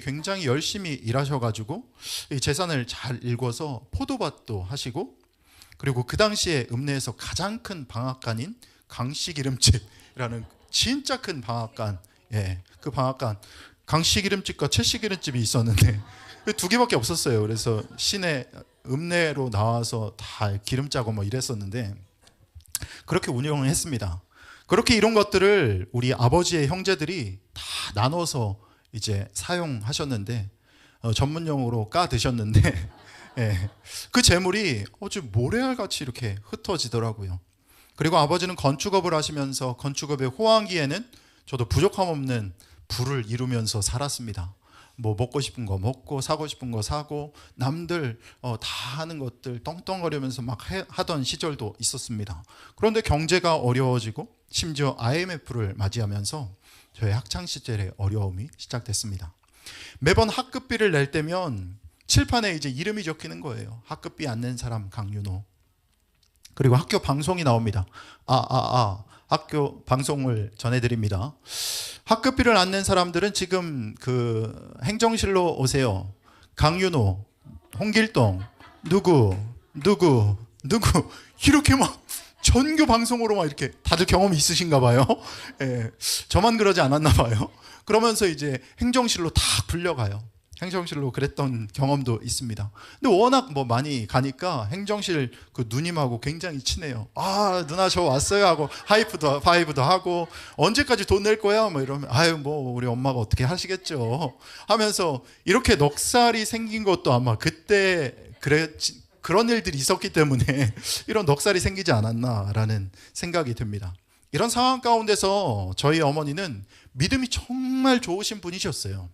굉장히 열심히 일하셔가지고 이 재산을 잘 일궈서 포도밭도 하시고, 그리고 그 당시에 읍내에서 가장 큰 방앗간인 강씨기름집이라는 진짜 큰 방앗간, 그 방앗간 강씨기름집과 채씨기름집이 있었는데 두 개밖에 없었어요. 그래서 시내 읍내로 나와서 다 기름 짜고 뭐 이랬었는데, 그렇게 운영을 했습니다. 그렇게 이런 것들을 우리 아버지의 형제들이 다 나눠서 이제 사용하셨는데, 전문용어로 까 드셨는데 그 재물이 좀 모래알같이 이렇게 흩어지더라고요. 그리고 아버지는 건축업을 하시면서 건축업의 호황기에는 저도 부족함 없는 부를 이루면서 살았습니다. 뭐 먹고 싶은 거 먹고 사고 싶은 거 사고, 남들 다 하는 것들 떵떵거리면서 막 하던 시절도 있었습니다. 그런데 경제가 어려워지고 심지어 IMF를 맞이하면서 저의 학창시절의 어려움이 시작됐습니다. 매번 학급비를 낼 때면 칠판에 이제 이름이 적히는 거예요. 학급비 안 낸 사람 강윤호. 그리고 학교 방송이 나옵니다. 학교 방송을 전해드립니다. 학급비를 안 낸 사람들은 지금 그 행정실로 오세요. 강윤호, 홍길동, 누구 이렇게 막 전교 방송으로 막 이렇게 다들 경험이 있으신가 봐요. 저만 그러지 않았나 봐요. 그러면서 이제 행정실로 다 불려가요. 행정실로 그랬던 경험도 있습니다. 근데 워낙 뭐 많이 가니까 행정실 그 누님하고 굉장히 친해요. 누나 저 왔어요 하고 하이브도 하고, 언제까지 돈 낼 거야? 뭐 이러면 뭐 우리 엄마가 어떻게 하시겠죠 하면서, 이렇게 넉살이 생긴 것도 아마 그때 그런 일들이 있었기 때문에 이런 넉살이 생기지 않았나라는 생각이 듭니다. 이런 상황 가운데서 저희 어머니는 믿음이 정말 좋으신 분이셨어요.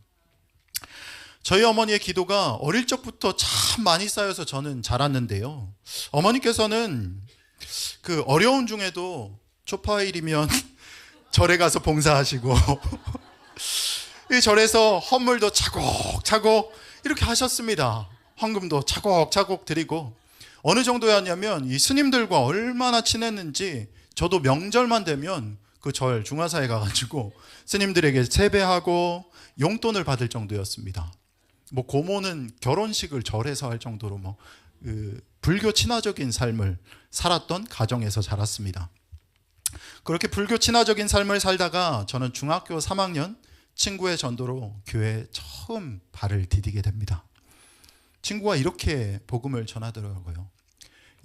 저희 어머니의 기도가 어릴 적부터 참 많이 쌓여서 저는 자랐는데요. 어머니께서는 그 어려운 중에도 초파일이면 절에 가서 봉사하시고 이 절에서 헌물도 차곡차곡 이렇게 하셨습니다. 헌금도 차곡차곡 드리고, 어느 정도였냐면 이 스님들과 얼마나 친했는지, 저도 명절만 되면 그 절 중화사에 가가지고 스님들에게 세배하고 용돈을 받을 정도였습니다. 뭐 고모는 결혼식을 절에서 할 정도로 불교 친화적인 삶을 살았던 가정에서 자랐습니다. 그렇게 불교 친화적인 삶을 살다가 저는 중학교 3학년 친구의 전도로 교회에 처음 발을 디디게 됩니다. 친구가 이렇게 복음을 전하더라고요.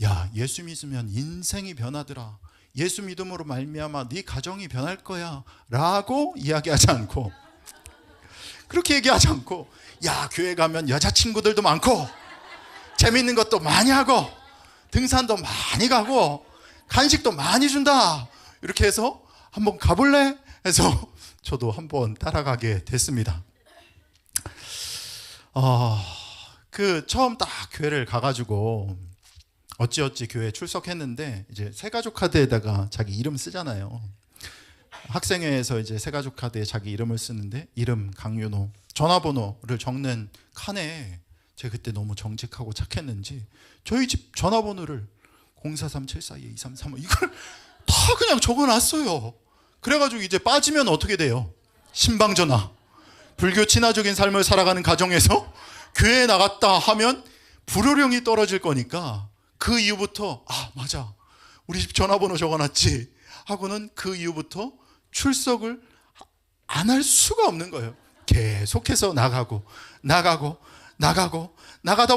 야, 예수 믿으면 인생이 변하더라. 예수 믿음으로 말미암아 네 가정이 변할 거야 라고 이야기하지 않고, 그렇게 얘기하지 않고, 야, 교회 가면 여자친구들도 많고 재밌는 것도 많이 하고 등산도 많이 가고 간식도 많이 준다, 이렇게 해서 한번 가볼래? 해서 저도 한번 따라가게 됐습니다. 처음 딱 교회를 가가지고 어찌어찌 교회에 출석했는데, 이제 새가족 카드에다가 자기 이름 쓰잖아요. 학생회에서 이제 새가족 카드에 자기 이름을 쓰는데 이름 강윤호, 전화번호를 적는 칸에 제가 그때 너무 정직하고 착했는지 저희 집 전화번호를 043-742-2335 이걸 다 그냥 적어놨어요. 그래가지고 이제 빠지면 어떻게 돼요? 신방전화. 불교 친화적인 삶을 살아가는 가정에서 교회에 나갔다 하면 불호령이 떨어질 거니까 그 이후부터 아 맞아 우리 집 전화번호 적어놨지 하고는 그 이후부터 출석을 안 할 수가 없는 거예요. 계속해서 나가다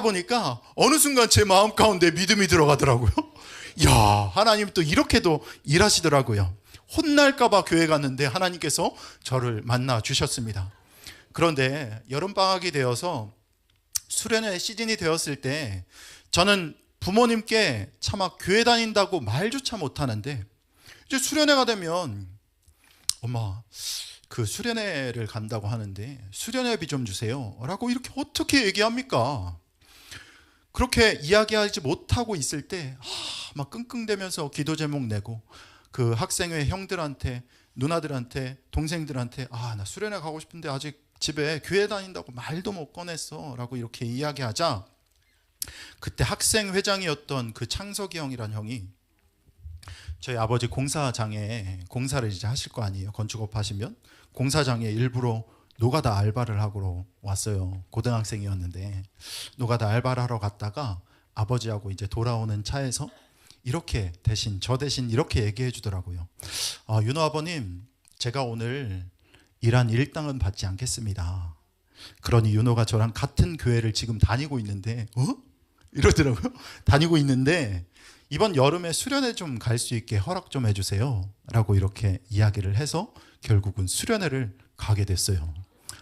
보니까 어느 순간 제 마음 가운데 믿음이 들어가더라고요. 야, 하나님 또 이렇게도 일하시더라고요. 혼날까봐 교회 갔는데 하나님께서 저를 만나 주셨습니다. 그런데 여름방학이 되어서 수련회 시즌이 되었을 때 저는 부모님께 차마 교회 다닌다고 말조차 못하는데 이제 수련회가 되면 엄마 그 수련회를 간다고 하는데 수련회비 좀 주세요 라고 이렇게 어떻게 얘기합니까? 그렇게 이야기하지 못하고 있을 때 막 끙끙대면서 기도 제목 내고 그 학생회 형들한테 누나들한테 동생들한테 아 나 수련회 가고 싶은데 아직 집에 교회 다닌다고 말도 못 꺼냈어 라고 이렇게 이야기하자 그때 학생회장이었던 그 창석이 형이란 형이 저희 아버지 공사장에 공사를 이제 하실 거 아니에요. 건축업 하시면 공사장에 일부러 노가다 알바를 하고 왔어요. 고등학생이었는데 노가다 알바를 하러 갔다가 아버지하고 이제 돌아오는 차에서 이렇게 저 대신 이렇게 얘기해 주더라고요. 아, 윤호 아버님 제가 오늘 일한 일당은 받지 않겠습니다. 그러니 윤호가 저랑 같은 교회를 지금 다니고 있는데 이러더라고요. 다니고 있는데 이번 여름에 수련회 좀 갈 수 있게 허락 좀 해주세요 라고 이렇게 이야기를 해서 결국은 수련회를 가게 됐어요.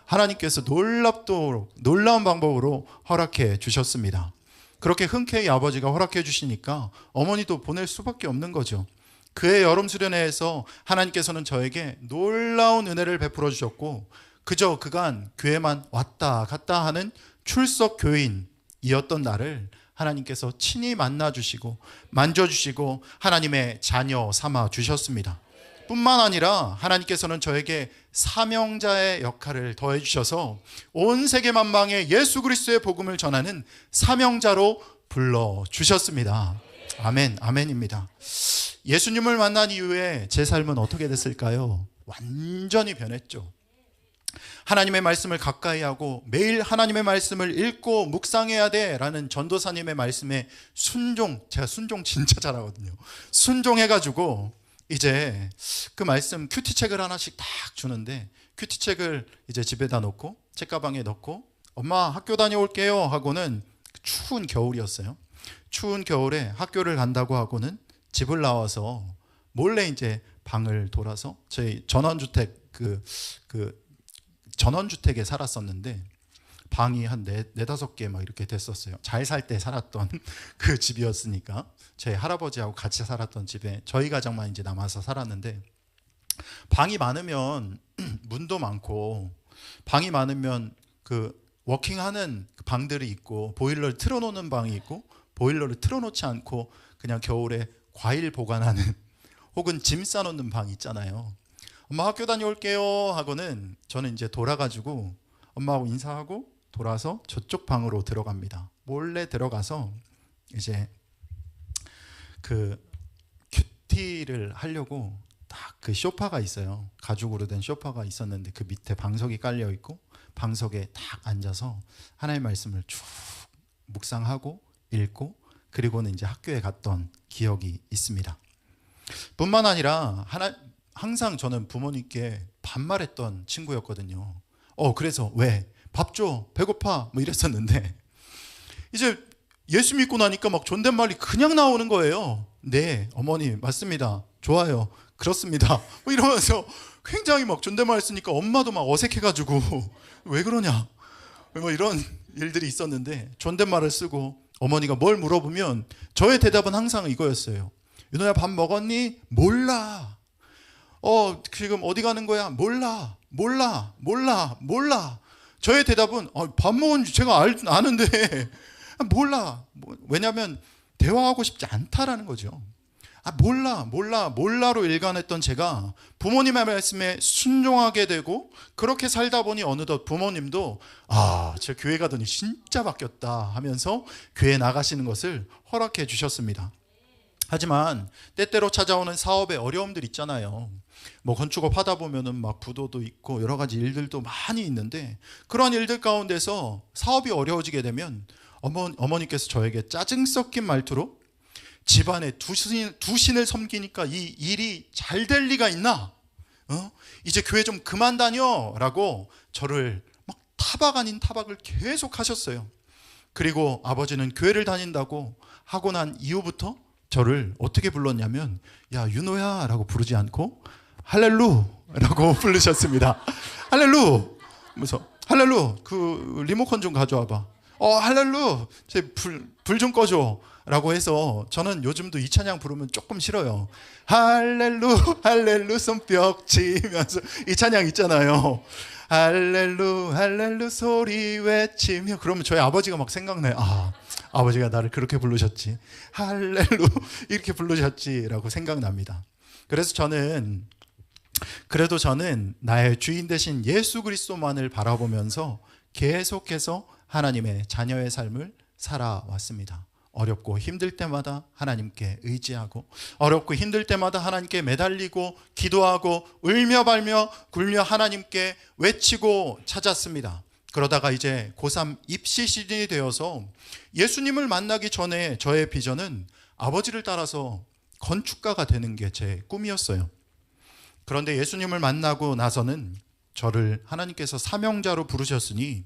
하나님께서 놀라운 방법으로 허락해 주셨습니다. 그렇게 흔쾌히 아버지가 허락해 주시니까 어머니도 보낼 수밖에 없는 거죠. 그해 여름 수련회에서 하나님께서는 저에게 놀라운 은혜를 베풀어 주셨고 그저 그간 교회만 왔다 갔다 하는 출석 교인이었던 나를 하나님께서 친히 만나주시고 만져주시고 하나님의 자녀 삼아 주셨습니다. 뿐만 아니라 하나님께서는 저에게 사명자의 역할을 더해 주셔서 온 세계 만방에 예수 그리스도의 복음을 전하는 사명자로 불러주셨습니다. 아멘, 아멘입니다. 예수님을 만난 이후에 제 삶은 어떻게 됐을까요? 완전히 변했죠. 하나님의 말씀을 가까이 하고 매일 하나님의 말씀을 읽고 묵상해야 돼라는 전도사님의 말씀에 제가 순종 진짜 잘하거든요. 순종해가지고 이제 그 말씀 큐티책을 하나씩 딱 주는데 큐티책을 이제 집에다 놓고 책가방에 넣고 엄마 학교 다녀올게요 하고는 추운 겨울이었어요. 추운 겨울에 학교를 간다고 하고는 집을 나와서 몰래 이제 방을 돌아서 저희 전원주택 전원주택에 살았었는데 방이 한 4-5개 막 이렇게 됐었어요. 잘 살 때 살았던 그 집이었으니까 제 할아버지하고 같이 살았던 집에 저희 가정만 이제 남아서 살았는데 방이 많으면 문도 많고 방이 많으면 그 워킹하는 방들이 있고 보일러를 틀어놓는 방이 있고 보일러를 틀어놓지 않고 그냥 겨울에 과일 보관하는 혹은 짐 싸놓는 방 있잖아요. 엄마 학교 다녀올게요 하고는 저는 이제 돌아가지고 엄마하고 인사하고 돌아서 저쪽 방으로 들어갑니다. 몰래 들어가서 이제 그 큐티를 하려고 딱 그 소파가 있어요. 가죽으로 된 소파가 있었는데 그 밑에 방석이 깔려 있고 방석에 딱 앉아서 하나님의 말씀을 쭉 묵상하고 읽고 그리고는 이제 학교에 갔던 기억이 있습니다. 뿐만 아니라 항상 저는 부모님께 반말했던 친구였거든요. 그래서 왜? 밥 줘, 배고파 뭐 이랬었는데 이제 예수 믿고 나니까 막 존댓말이 그냥 나오는 거예요. 네, 어머니 맞습니다. 좋아요. 그렇습니다. 뭐 이러면서 굉장히 막 존댓말 쓰니까 엄마도 막 어색해가지고 왜 그러냐 뭐 이런 일들이 있었는데 존댓말을 쓰고 어머니가 뭘 물어보면 저의 대답은 항상 이거였어요. 윤호야 밥 먹었니? 몰라. 지금 어디 가는 거야? 몰라. 저의 대답은 밥 먹은지 제가 아는데 몰라. 왜냐하면 대화하고 싶지 않다라는 거죠. 몰라로 일관했던 제가 부모님의 말씀에 순종하게 되고 그렇게 살다 보니 어느덧 부모님도 저 교회 가더니 진짜 바뀌었다 하면서 교회 나가시는 것을 허락해 주셨습니다. 하지만 때때로 찾아오는 사업의 어려움들 있잖아요. 뭐 건축업 하다 보면은 막 부도도 있고 여러 가지 일들도 많이 있는데, 그런 일들 가운데서 사업이 어려워지게 되면 어머니께서 저에게 짜증 섞인 말투로 집안에 두 신을 섬기니까 이 일이 잘 될 리가 있나? 이제 교회 좀 그만 다녀 라고 저를 막 타박 아닌 타박을 계속 하셨어요. 그리고 아버지는 교회를 다닌다고 하고 난 이후부터 저를 어떻게 불렀냐면, 야 윤호야 라고 부르지 않고 할렐루 라고 부르셨습니다. 할렐루, 무서 할렐루, 그 리모컨 좀 가져와봐. 할렐루, 불 좀 꺼줘 라고 해서, 저는 요즘도 이 찬양 부르면 조금 싫어요. 할렐루 손뼉 치면서 이 찬양 있잖아요. 할렐루 소리 외치며, 그러면 저희 아버지가 막 생각나요. 아버지가 나를 그렇게 부르셨지, 할렐루 이렇게 부르셨지라고 생각납니다. 그래서 저는 나의 주인 되신 예수 그리스도만을 바라보면서 계속해서 하나님의 자녀의 삶을 살아왔습니다. 어렵고 힘들 때마다 하나님께 의지하고, 어렵고 힘들 때마다 하나님께 매달리고 기도하고 울며 발며 굴며 하나님께 외치고 찾았습니다. 그러다가 이제 고3 입시 시즌이 되어서 예수님을 만나기 전에 저의 비전은 아버지를 따라서 건축가가 되는 게 제 꿈이었어요. 그런데 예수님을 만나고 나서는 저를 하나님께서 사명자로 부르셨으니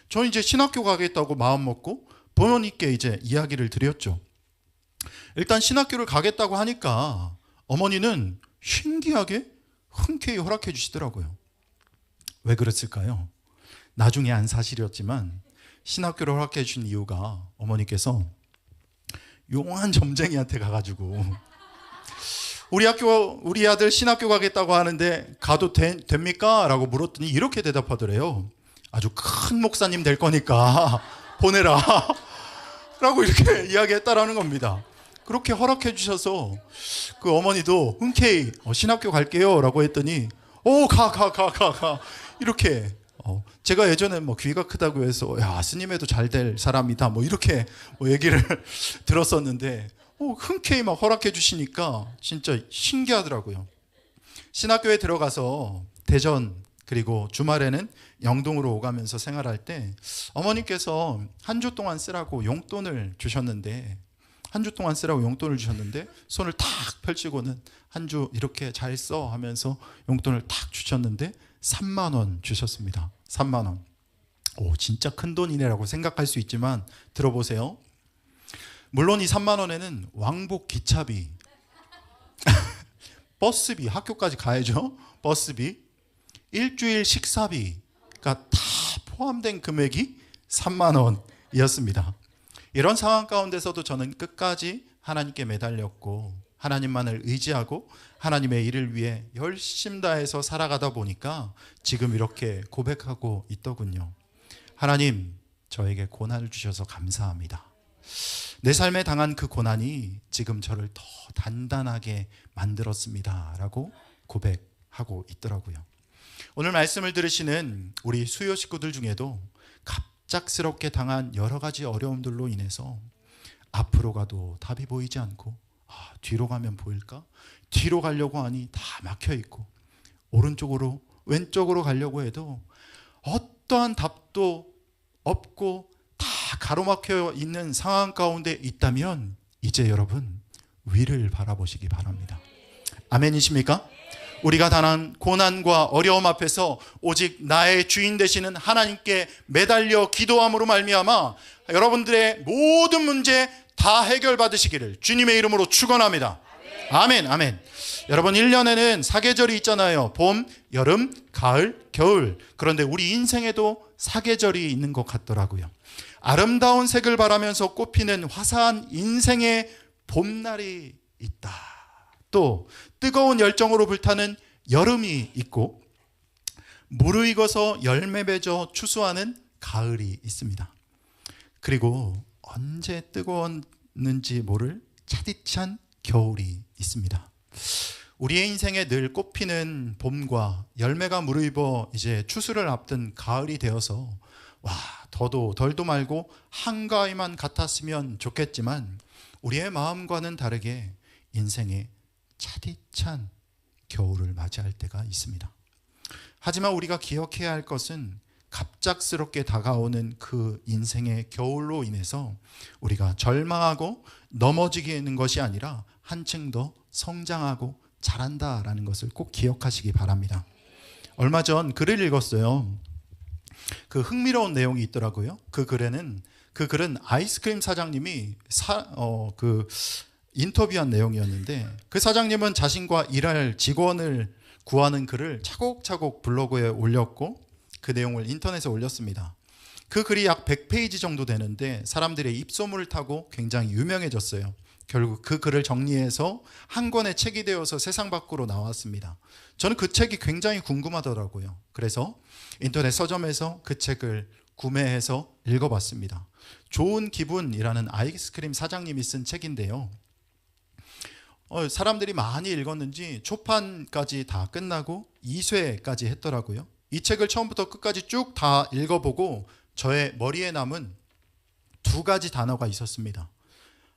저는 이제 신학교 가겠다고 마음먹고 부모님께 이제 이야기를 드렸죠. 일단 신학교를 가겠다고 하니까 어머니는 신기하게 흔쾌히 허락해 주시더라고요. 왜 그랬을까요? 나중에 안 사실이었지만 신학교를 허락해 주신 이유가, 어머니께서 용한 점쟁이한테 가가지고 우리 아들 신학교 가겠다고 하는데 가도 됩니까? 라고 물었더니 이렇게 대답하더래요. 아주 큰 목사님 될 거니까 보내라 라고 이렇게 이야기했다라는 겁니다. 그렇게 허락해 주셔서 그 어머니도 흔쾌히 신학교 갈게요 라고 했더니 가 이렇게, 제가 예전에 뭐 귀가 크다고 해서 야 스님에도 잘 될 사람이다 뭐 이렇게 얘기를 들었었는데, 흔쾌히 막 허락해 주시니까 진짜 신기하더라고요. 신학교에 들어가서 대전, 그리고 주말에는 영동으로 오가면서 생활할 때 어머니께서 한 주 동안 쓰라고 용돈을 주셨는데, 손을 탁 펼치고는 한 주 이렇게 잘 써 하면서 용돈을 탁 주셨는데 3만 원 주셨습니다. 3만 원. 진짜 큰 돈이네라고 생각할 수 있지만 들어보세요. 물론 이 3만 원에는 왕복 기차비, 버스비, 학교까지 가야죠. 버스비, 일주일 식사비가 다 포함된 금액이 3만 원이었습니다. 이런 상황 가운데서도 저는 끝까지 하나님께 매달렸고 하나님만을 의지하고 하나님의 일을 위해 열심 다해서 살아가다 보니까 지금 이렇게 고백하고 있더군요. 하나님, 저에게 고난을 주셔서 감사합니다. 내 삶에 당한 그 고난이 지금 저를 더 단단하게 만들었습니다 라고 고백하고 있더라고요. 오늘 말씀을 들으시는 우리 수요 식구들 중에도 갑작스럽게 당한 여러 가지 어려움들로 인해서 앞으로 가도 답이 보이지 않고, 뒤로 가면 보일까? 뒤로 가려고 하니 다 막혀 있고, 오른쪽으로 왼쪽으로 가려고 해도 어떠한 답도 없고 다 가로막혀 있는 상황 가운데 있다면 이제 여러분 위를 바라보시기 바랍니다. 아멘이십니까? 우리가 당한 고난과 어려움 앞에서 오직 나의 주인 되시는 하나님께 매달려 기도함으로 말미암아 여러분들의 모든 문제 다 해결받으시기를 주님의 이름으로 축원합니다. 아멘, 아멘. 여러분, 1년에는 사계절이 있잖아요. 봄, 여름, 가을, 겨울. 그런데 우리 인생에도 사계절이 있는 것 같더라고요. 아름다운 색을 바라면서 꽃피는 화사한 인생의 봄날이 있다. 또 뜨거운 열정으로 불타는 여름이 있고, 무르익어서 열매 맺어 추수하는 가을이 있습니다. 그리고 언제 뜨거웠는지 모를 차디찬 겨울이 있습니다. 우리의 인생에 늘 꽃피는 봄과 열매가 무르익어 이제 추수를 앞둔 가을이 되어서 더도 덜도 말고 한가위만 같았으면 좋겠지만 우리의 마음과는 다르게 인생에 차디찬 겨울을 맞이할 때가 있습니다. 하지만 우리가 기억해야 할 것은 갑작스럽게 다가오는 그 인생의 겨울로 인해서 우리가 절망하고 넘어지는 것이 아니라 한층 더 성장하고 자란다라는 것을 꼭 기억하시기 바랍니다. 얼마 전 글을 읽었어요. 그 흥미로운 내용이 있더라고요. 그 글은 아이스크림 사장님이 인터뷰한 내용이었는데, 그 사장님은 자신과 일할 직원을 구하는 글을 차곡차곡 블로그에 올렸고 그 내용을 인터넷에 올렸습니다. 그 글이 약 100페이지 정도 되는데 사람들의 입소문을 타고 굉장히 유명해졌어요. 결국 그 글을 정리해서 한 권의 책이 되어서 세상 밖으로 나왔습니다. 저는 그 책이 굉장히 궁금하더라고요. 그래서 인터넷 서점에서 그 책을 구매해서 읽어봤습니다. 좋은 기분이라는 아이스크림 사장님이 쓴 책인데요. 사람들이 많이 읽었는지 초판까지 다 끝나고 2쇄까지 했더라고요. 이 책을 처음부터 끝까지 쭉 다 읽어보고 저의 머리에 남은 2가지 단어가 있었습니다.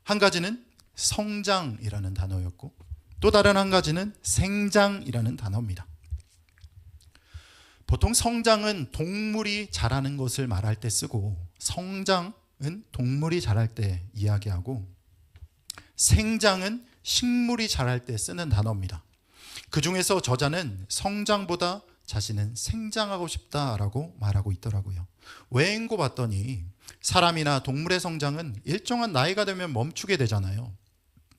한 가지는 성장이라는 단어였고 또 다른 한 가지는 생장이라는 단어입니다. 보통 성장은 동물이 자라는 것을 말할 때 쓰고 성장은 동물이 자랄 때 이야기하고 생장은 식물이 자랄 때 쓰는 단어입니다. 그 중에서 저자는 성장보다 자신은 생장하고 싶다라고 말하고 있더라고요. 왜인고 봤더니 사람이나 동물의 성장은 일정한 나이가 되면 멈추게 되잖아요.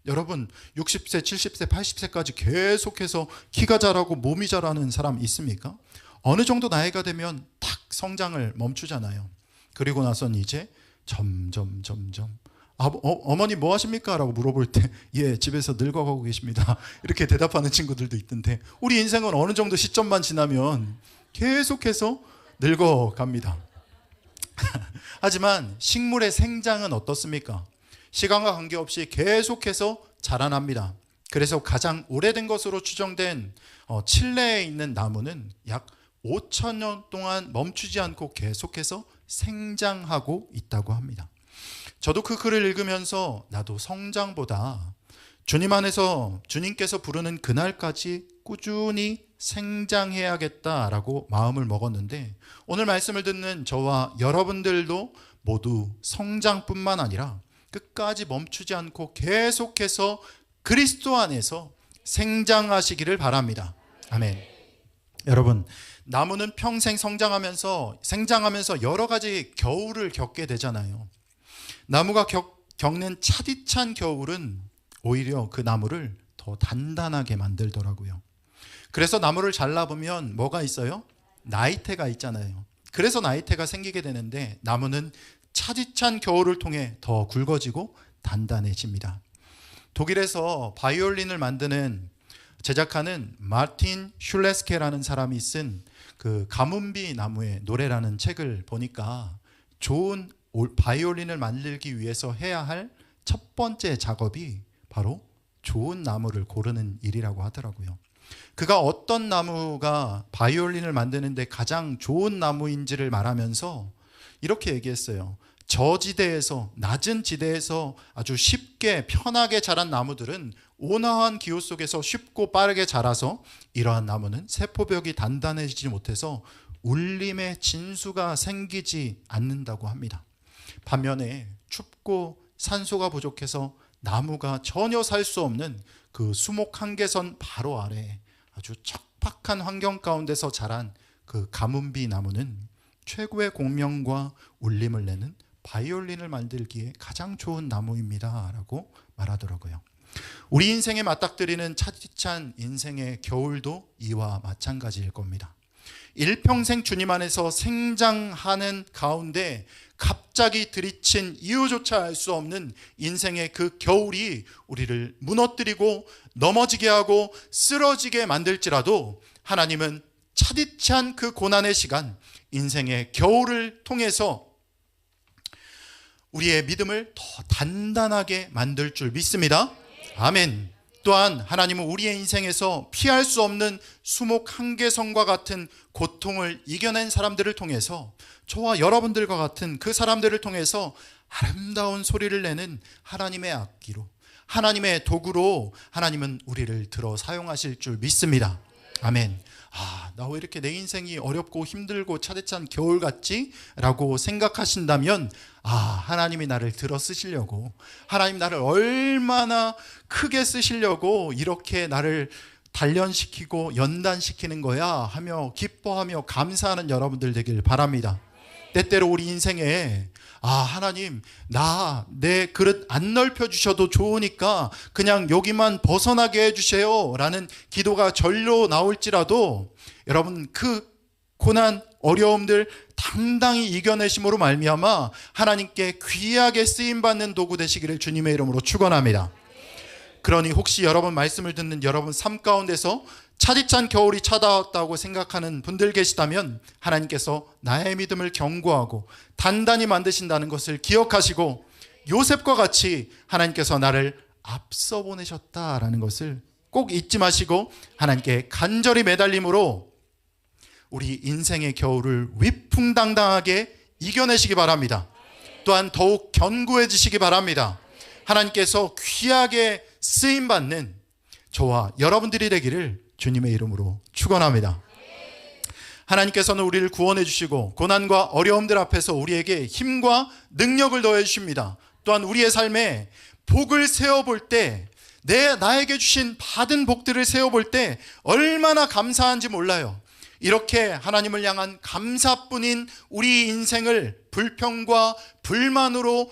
여러분 60세, 70세, 80세까지 계속해서 키가 자라고 몸이 자라는 사람 있습니까? 어느 정도 나이가 되면 탁 성장을 멈추잖아요. 그리고 나선 이제 점점 어머니 뭐 하십니까? 라고 물어볼 때 예, 집에서 늙어가고 계십니다. 이렇게 대답하는 친구들도 있던데 우리 인생은 어느 정도 시점만 지나면 계속해서 늙어갑니다. 하지만 식물의 생장은 어떻습니까? 시간과 관계없이 계속해서 자라납니다. 그래서 가장 오래된 것으로 추정된 칠레에 있는 나무는 약 5,000년 동안 멈추지 않고 계속해서 생장하고 있다고 합니다. 저도 그 글을 읽으면서 나도 성장보다 주님 안에서 주님께서 부르는 그날까지 꾸준히 생장해야겠다라고 마음을 먹었는데, 오늘 말씀을 듣는 저와 여러분들도 모두 성장뿐만 아니라 끝까지 멈추지 않고 계속해서 그리스도 안에서 생장하시기를 바랍니다. 아멘. 여러분, 나무는 평생 생장하면서 여러 가지 겨울을 겪게 되잖아요. 나무가 겪는 차디찬 겨울은 오히려 그 나무를 더 단단하게 만들더라고요. 그래서 나무를 잘라보면 뭐가 있어요? 나이테가 있잖아요. 그래서 나이테가 생기게 되는데 나무는 차디찬 겨울을 통해 더 굵어지고 단단해집니다. 독일에서 바이올린을 제작하는 마틴 슐레스케라는 사람이 쓴 그 가문비 나무의 노래라는 책을 보니까 좋은 바이올린을 만들기 위해서 해야 할 첫 번째 작업이 바로 좋은 나무를 고르는 일이라고 하더라고요. 그가 어떤 나무가 바이올린을 만드는데 가장 좋은 나무인지를 말하면서 이렇게 얘기했어요. 저지대에서, 낮은 지대에서 아주 쉽게 편하게 자란 나무들은 온화한 기후 속에서 쉽고 빠르게 자라서 이러한 나무는 세포벽이 단단해지지 못해서 울림의 진수가 생기지 않는다고 합니다. 반면에 춥고 산소가 부족해서 나무가 전혀 살 수 없는 그 수목 한계선 바로 아래 아주 척박한 환경 가운데서 자란 그 가문비 나무는 최고의 공명과 울림을 내는 바이올린을 만들기에 가장 좋은 나무입니다 라고 말하더라고요. 우리 인생에 맞닥뜨리는 차디찬 인생의 겨울도 이와 마찬가지일 겁니다. 일평생 주님 안에서 생장하는 가운데 갑자기 들이친 이유조차 알 수 없는 인생의 그 겨울이 우리를 무너뜨리고 넘어지게 하고 쓰러지게 만들지라도 하나님은 차디찬 그 고난의 시간, 인생의 겨울을 통해서 우리의 믿음을 더 단단하게 만들 줄 믿습니다. 아멘. 또한 하나님은 우리의 인생에서 피할 수 없는 수목 한계선과 같은 고통을 이겨낸 사람들을 통해서, 저와 여러분들과 같은 그 사람들을 통해서 아름다운 소리를 내는 하나님의 악기로, 하나님의 도구로 하나님은 우리를 들어 사용하실 줄 믿습니다. 아멘. 나 왜 이렇게 내 인생이 어렵고 힘들고 차디찬 겨울 같지? 라고 생각하신다면, 하나님이 나를 들어 쓰시려고, 하나님 나를 얼마나 크게 쓰시려고 이렇게 나를 단련시키고 연단시키는 거야 하며 기뻐하며 감사하는 여러분들 되길 바랍니다. 때때로 우리 인생에 하나님, 내 그릇 안 넓혀주셔도 좋으니까 그냥 여기만 벗어나게 해주세요 라는 기도가 절로 나올지라도, 여러분 그 고난 어려움들 당당히 이겨내심으로 말미암아 하나님께 귀하게 쓰임받는 도구 되시기를 주님의 이름으로 축원합니다. 그러니 혹시 여러분 말씀을 듣는 여러분 삶 가운데서 차디찬 겨울이 찾아왔다고 생각하는 분들 계시다면, 하나님께서 나의 믿음을 견고하고 단단히 만드신다는 것을 기억하시고, 요셉과 같이 하나님께서 나를 앞서 보내셨다라는 것을 꼭 잊지 마시고 하나님께 간절히 매달림으로 우리 인생의 겨울을 위풍당당하게 이겨내시기 바랍니다. 또한 더욱 견고해지시기 바랍니다. 하나님께서 귀하게 쓰임받는 저와 여러분들이 되기를 주님의 이름으로 축원합니다. 하나님께서는 우리를 구원해 주시고 고난과 어려움들 앞에서 우리에게 힘과 능력을 더해 주십니다. 또한 우리의 삶에 복을 세어볼 때, 나에게 주신 받은 복들을 세어볼 때 얼마나 감사한지 몰라요. 이렇게 하나님을 향한 감사뿐인 우리 인생을 불평과 불만으로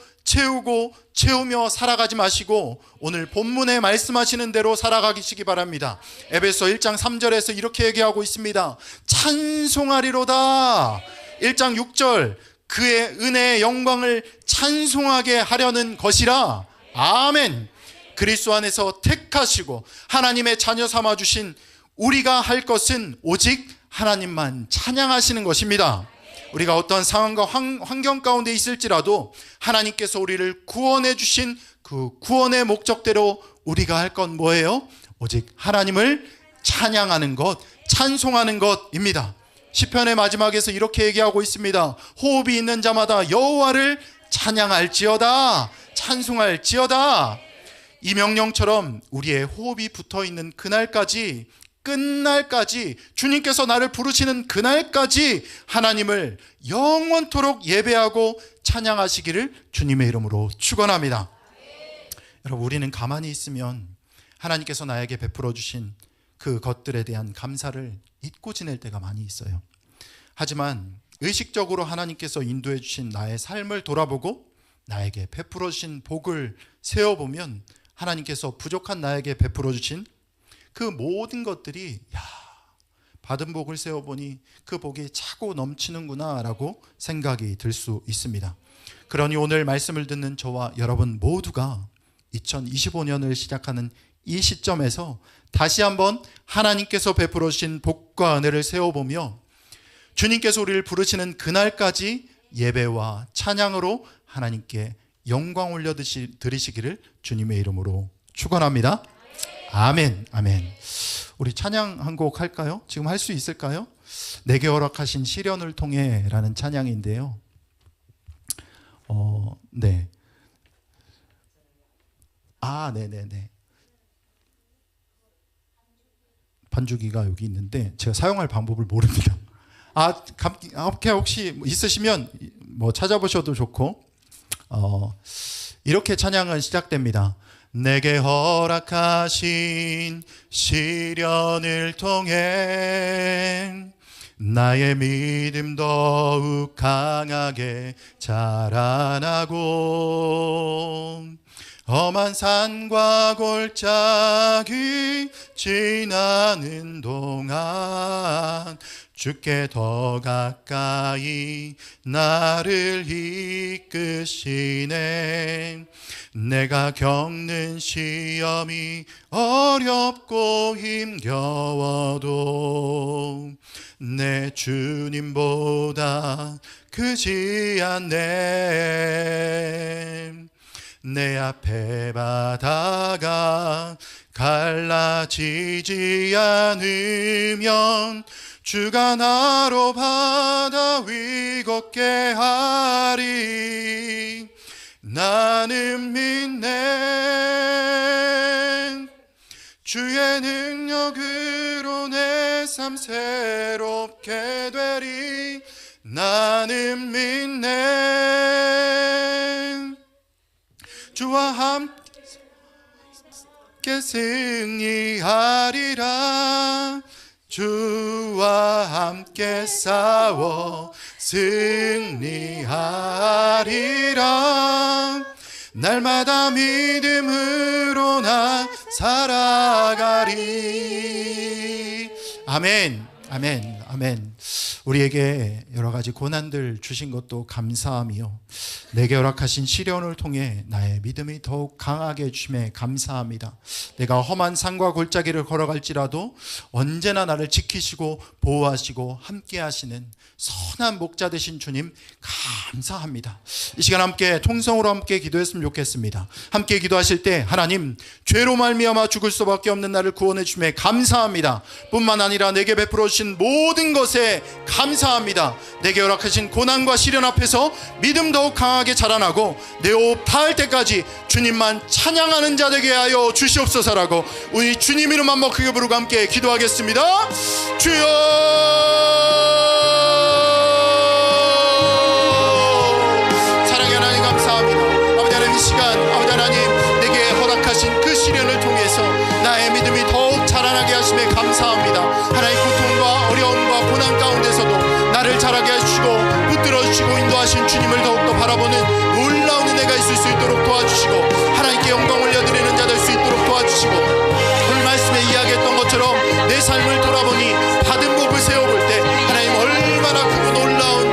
채우며 살아가지 마시고 오늘 본문에 말씀하시는 대로 살아가시기 바랍니다. 에베소 1장 3절에서 이렇게 얘기하고 있습니다. 찬송하리로다. 1장 6절, 그의 은혜의 영광을 찬송하게 하려는 것이라. 아멘. 그리스도 안에서 택하시고 하나님의 자녀 삼아주신 우리가 할 것은 오직 하나님만 찬양하시는 것입니다. 우리가 어떤 상황과 환경 가운데 있을지라도 하나님께서 우리를 구원해 주신 그 구원의 목적대로 우리가 할 건 뭐예요? 오직 하나님을 찬양하는 것, 찬송하는 것입니다. 시편의 마지막에서 이렇게 얘기하고 있습니다. 호흡이 있는 자마다 여호와를 찬양할지어다, 찬송할지어다. 이 명령처럼 우리의 호흡이 붙어있는 그날까지, 끝날까지, 주님께서 나를 부르시는 그날까지 하나님을 영원토록 예배하고 찬양하시기를 주님의 이름으로 축원합니다. 여러분, 우리는 가만히 있으면 하나님께서 나에게 베풀어 주신 그 것들에 대한 감사를 잊고 지낼 때가 많이 있어요. 하지만 의식적으로 하나님께서 인도해 주신 나의 삶을 돌아보고 나에게 베풀어 주신 복을 세어보면 하나님께서 부족한 나에게 베풀어 주신 그 모든 것들이 받은 복을 세어보니 그 복이 차고 넘치는구나 라고 생각이 들 수 있습니다. 그러니 오늘 말씀을 듣는 저와 여러분 모두가 2025년을 시작하는 이 시점에서 다시 한번 하나님께서 베풀어 주신 복과 은혜를 세워보며 주님께서 우리를 부르시는 그날까지 예배와 찬양으로 하나님께 영광 올려 드리시기를 주님의 이름으로 축원합니다. 아멘, 아멘. 우리 찬양 한 곡 할까요? 지금 할 수 있을까요? 내게 허락하신 시련을 통해 라는 찬양인데요. 네. 네네네. 반주기가 여기 있는데 제가 사용할 방법을 모릅니다. 혹시 있으시면 뭐 찾아보셔도 좋고, 이렇게 찬양은 시작됩니다. 내게 허락하신 시련을 통해 나의 믿음 더욱 강하게 자라나고 험한 산과 골짜기 지나는 동안 주께 더 가까이 나를 이끄시네. 내가 겪는 시험이 어렵고 힘겨워도 내 주님보다 크지 않네. 내 앞에 바다가 갈라지지 않으면 주가 나로 바다 위 걷게 하리. 나는 믿네. 주의 능력으로 내 삶 새롭게 되리. 나는 믿네. 주와 함께 승리하리라. 주와 함께 싸워 승리하리라. 날마다 믿음으로 나 살아가리. 아멘, 아멘, 아멘. 우리에게 여러 가지 고난들 주신 것도 감사하며 내게 허락하신 시련을 통해 나의 믿음이 더욱 강하게 해주심에 감사합니다. 내가 험한 산과 골짜기를 걸어갈지라도 언제나 나를 지키시고 보호하시고 함께 하시는 선한 목자 되신 주님 감사합니다. 이 시간 함께 통성으로 함께 기도했으면 좋겠습니다. 함께 기도하실 때 하나님, 죄로 말미암아 죽을 수밖에 없는 나를 구원해 주심에 감사합니다. 뿐만 아니라 내게 베풀어 주신 모든 것에 감사합니다. 내게 허락하신 고난과 시련 앞에서 믿음 더욱 강하게 자라나고 내 호흡 다할 때까지 주님만 찬양하는 자 되게 하여 주시옵소서라고 우리 주님 이름 한번 크게 부르고 함께 기도하겠습니다. 주여. 이 시간 아버지 하나님, 내게 허락하신 그 시련을 통해서 나의 믿음이 더욱 자라나게 하심에 감사합니다. 하나님, 고통과 어려움과 고난 가운데서도 나를 자라게 해주시고 붙들어 주시고 인도하신 주님을 더욱더 바라보는 놀라운 은혜가 있을 수 있도록 도와주시고 하나님께 영광 올려드리는 자 될 수 있도록 도와주시고 오늘 말씀에 이야기했던 것처럼 내 삶을 돌아보니 받은 복을 세워볼 때 하나님 얼마나 크고 놀라운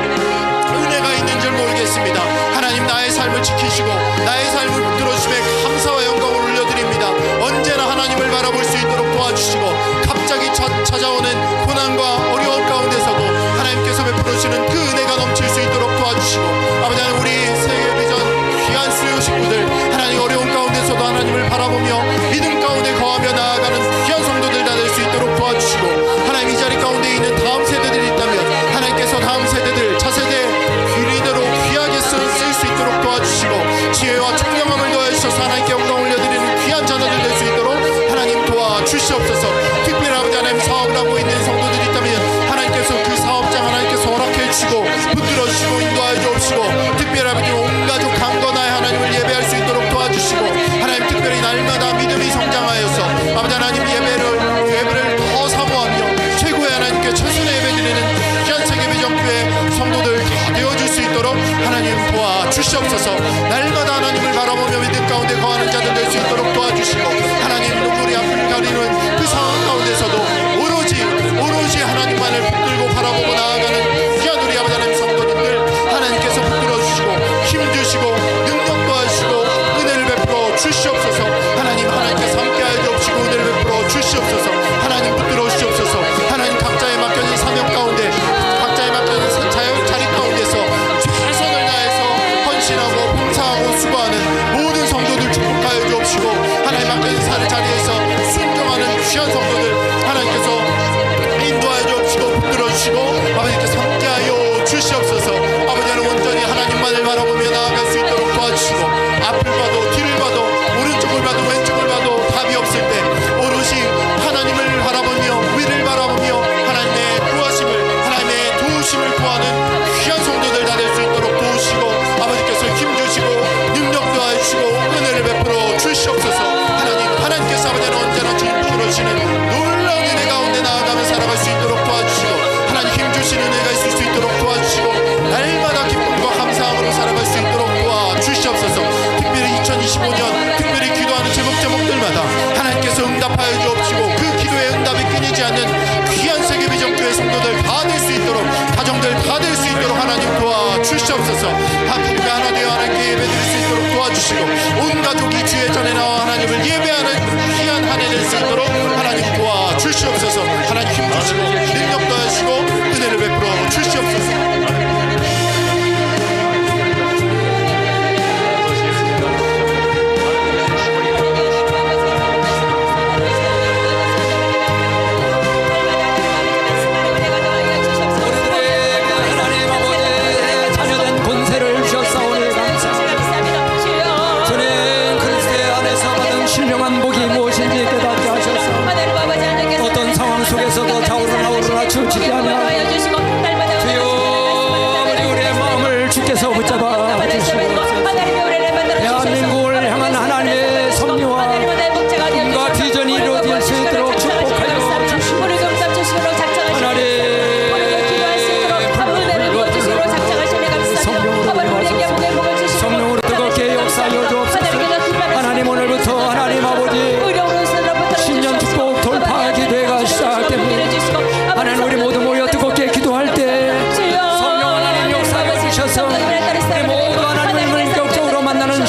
은혜가 있는 줄 모르겠습니다. 하나님, 나의 삶을 지키시고 나의 삶을 붙들어주심에 감사와 영광을 올려드립니다. 언제나 하나님을 바라볼 수 있도록 도와주시고 갑자기 찾아오는 고난과 어려움 가운데서도 하나님께서 베풀어주시는 그 은혜가 넘칠 수 있도록 도와주시고 아버지 하나님, 우리 세계비전 귀한 수요 식구들 하나님 어려움 가운데서도 하나님을 바라보며 믿음 가운데 거하며 나아가는 귀한 성도들 다 될 수 있도록 도와주시고 하나님, 이 자리 가운데 있는 다음 세대들이 있다면 하나님께서 다음 세대들 차세대 리더로 귀하게 쓸 수 있도록 도와주시고 지혜와 청량함을 더하셔서 하나님께 영광 올려드리는 귀한 자녀들 될 수 있도록 하나님 도와주시옵소서. 특별히 아버지 하나님, 사업을 하고 있는 성도들이 있다면 하나님께서 그 사업장 하나님께서 허락해 주시고 붙들어 주시고 인도하여 주옵시고 특별히 아버지 온 가족 강건하여 하나님을 예배할 수 있도록 도와주시고 하나님, 특별히 날마다 믿음이 성장하여서 아버지 하나님 예배를 더 사모하며 최고의 하나님께 최선의 예배드리는 귀한 세계비전교회 성도들 다 되어줄 수 있도록 하나님 도와주시옵소서. 날마다 하나님을 바라보며 믿음 가운데 거하는 자들 될 수 있도록 도와주시고 하나님, 눈물이 앞을 가리는 그 상황 가운데서도 오로지 하나님만을 붙들고 바라보고 나아가는 귀한 우리 아버지 하나님 성도님들 하나님께서 붙들어 주시고 힘주시고 능력 도와주시고 은혜를 베풀어 주시옵소서. 하나님께서 함께하여 주옵시고 은혜를 베풀어 주시옵소서. 하나님, 붙들어 주시옵소서. 하나님, 각자의 맡겨진 사명 가운데 각자의 맡겨진 자리 가운데서 최선을 다해서 헌신하고 봉사하고 수고하는 모든 성도들 축복하여 주옵시고 하나님, 맡겨진 자리에서 순종하는 귀한 성도들 하나님께서 인도하여 주옵시고 붙들어 주시고 아버지께서 함께하여 주시옵소서. 아버지는 온전히 하나님만을 바라보며 나아갈 수 있도록 도와주시고 앞을 봐도 뒤를 봐도 오른쪽을 봐도 왼쪽을 봐도 답이 없을 때 오롯이 하나님을 바라보며 위를 바라보며 하나님의 구하심을 하나님의 도우심을 구하는 귀한 성도들 다 될 수 있도록 도우시고 아버지께서 힘주시고 능력도 하시고 은혜를 베풀어 주시옵소서. 하나님께서 아버지는 언제나 주님 부르시는 놀라운 은혜 가운데 나아가며 살아갈 수 있도록 도와주시고 하나님, 힘주시는 은혜가 있을 수 있도록 도와주시고 날마다 기쁨과 감사함으로 살아갈 수 있도록 도와주시옵소서. 특별히 2025년 특별히 기도하는 제목들마다 하나님께서 응답하여 주옵시고 그 기도의 응답이 끊이지 않는 귀한 세계비전교회 성도들 다 될 수 있도록 가정들 다 될 수 있도록 하나님 도와주시옵소서. 한국에 하나 되어 하나님께 예배드릴 수 있도록 도와주시고 온 가족이 주의 전에 나와 하나님을 예배하는 귀한 한 해 될 수 있도록 하나님 도와주시옵소서. 하나님 힘주시고 능력도 하시고 은혜를 베풀어 주시옵소서.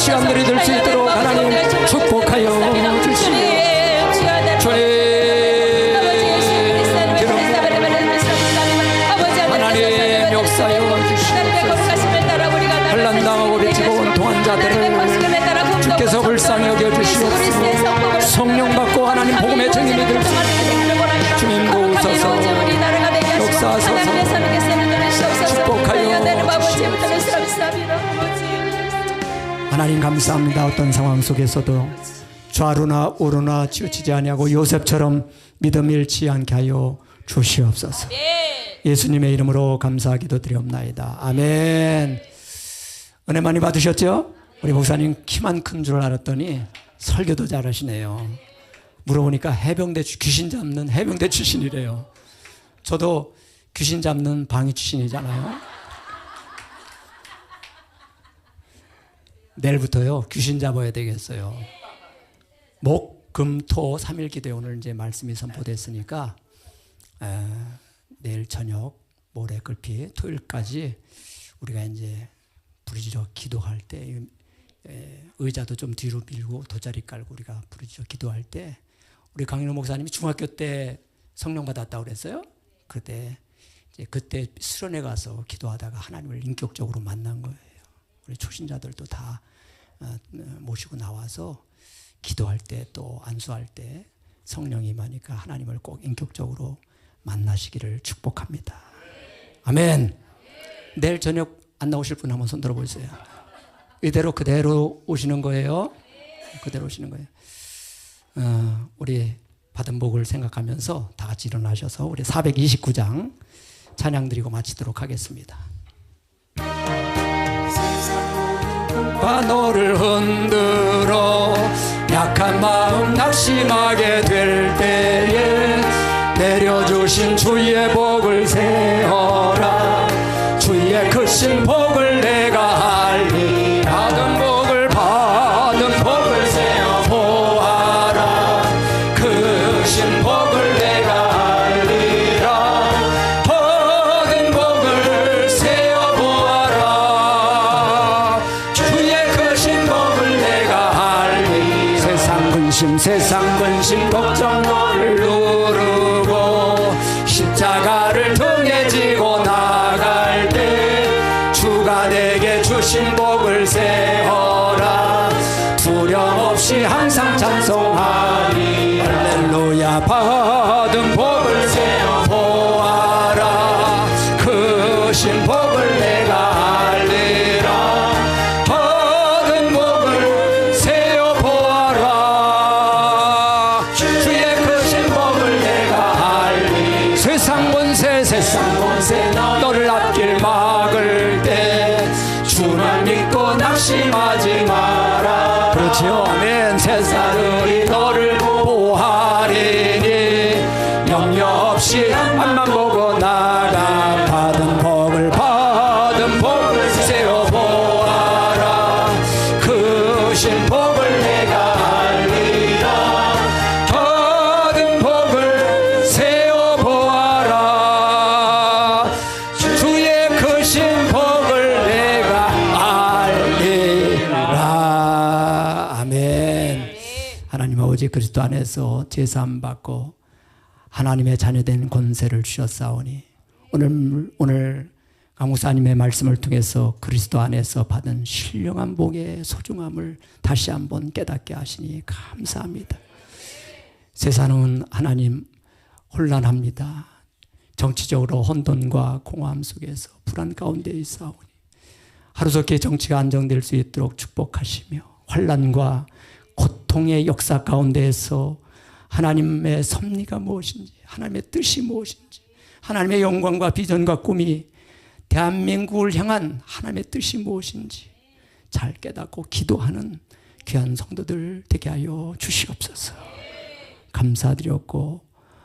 시간들이 될 수 있도록 하나님 축복하여 주시옵소서. 하나님 역사여 주시옵소서. 환난당하고 비치고 원통한 자들을 주께서 불쌍히 여겨주시옵소서. 성령 받고 하나님 복음의 증인이 될 수 있도록 주님 도우소서. 역사하소서. 축복하여 주시옵소서. 하나님 감사합니다. 어떤 상황 속에서도 좌로나 우로나 치우치지 아니하고 요셉처럼 믿음 잃지 않게 하여 주시옵소서. 예수님의 이름으로 감사 기도드리옵나이다. 아멘. 은혜 많이 받으셨죠? 우리 목사님 키만 큰 줄 알았더니 설교도 잘하시네요. 물어보니까 해병대 귀신 잡는 해병대 출신이래요. 저도 귀신 잡는 방위 출신이잖아요. 내일부터요 귀신 잡아야 되겠어요. 목, 금, 토 3일 기도에 오늘 이제 말씀이 선포됐으니까 내일 저녁 모레 글피 토요일까지 우리가 이제 부르짖어 기도할 때 의자도 좀 뒤로 밀고 돗자리 깔고 우리가 부르짖어 기도할 때 우리 강인호 목사님이 중학교 때 성령 받았다고 그랬어요. 그때 수련회 가서 기도하다가 하나님을 인격적으로 만난 거예요. 우리 초신자들도 다 모시고 나와서 기도할 때 또 안수할 때 성령이 임하니까 하나님을 꼭 인격적으로 만나시기를 축복합니다. 아멘. 내일 저녁 안 나오실 분 한번 손 들어보세요. 이대로 그대로 오시는 거예요. 그대로 오시는 거예요. 우리 받은 복을 생각하면서 다 같이 일어나셔서 우리 429장 찬양 드리고 마치도록 하겠습니다. 너를 흔들어 약한 마음 낙심하게 될 때에 내려주신 주의 복을 세어라. 주의 크신 복을 내가 알리. 받은 복을 세어 보아라. 크신 복을 내가 알리라. 받은 복을 세어 보아라. 주의 크신 복을 내가 알리. 세상 근심 걱정 너를 누르고 십자가를 등에 지고 나갈 때 주가 내게 주신 복을 세어라. 두려움 없이 항상 찬송하리. 할렐루야. 받은 복을 세어 보아라. 크신 복을 내가 알리라. 받은 복을 세어 보아라. 주의 크신 복을 내가 알리. 세상 권세 너를 앞길 막을 때 주만 믿고 낙심하지 마라. 그렇지요. 아멘. 세상이 너를 보호하리니 염려 없이 앞만 보고 나가. 받은 복을 세어 보아라. 크신 복을 내가 알리라. 받은 복을 세어 보아라. 주의 크신 복을 내가 알리라. 아멘. 하나님 아버지 그리스도 안에서 제사함 받고 하나님의 자녀된 권세를 주셨사오니 오늘 강목사님의 말씀을 통해서 그리스도 안에서 받은 신령한 복의 소중함을 다시 한번 깨닫게 하시니 감사합니다. 세상은 하나님 혼란합니다. 정치적으로 혼돈과 공허함 속에서 불안 가운데 있사오니 하루속히 정치가 안정될 수 있도록 축복하시며 환난과 고통의 역사 가운데에서 하나님의 섭리가 무엇인지, 하나님의 뜻이 무엇인지, 하나님의 영광과 비전과 꿈이 대한민국을 향한 하나님의 뜻이 무엇인지 잘 깨닫고 기도하는 귀한 성도들 되게 하여 주시옵소서. 감사드렸고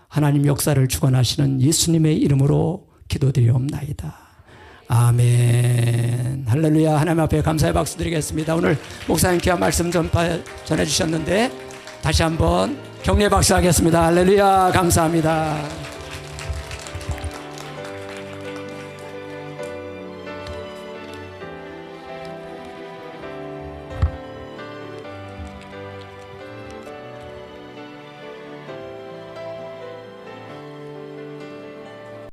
하나님 역사를 주관하시는 예수님의 이름으로 기도드리옵나이다. 아멘. 할렐루야. 하나님 앞에 감사의 박수 드리겠습니다. 오늘 목사님 귀한 말씀 전해주셨는데 다시 한번 격려의 박수 하겠습니다. 할렐루야. 감사합니다.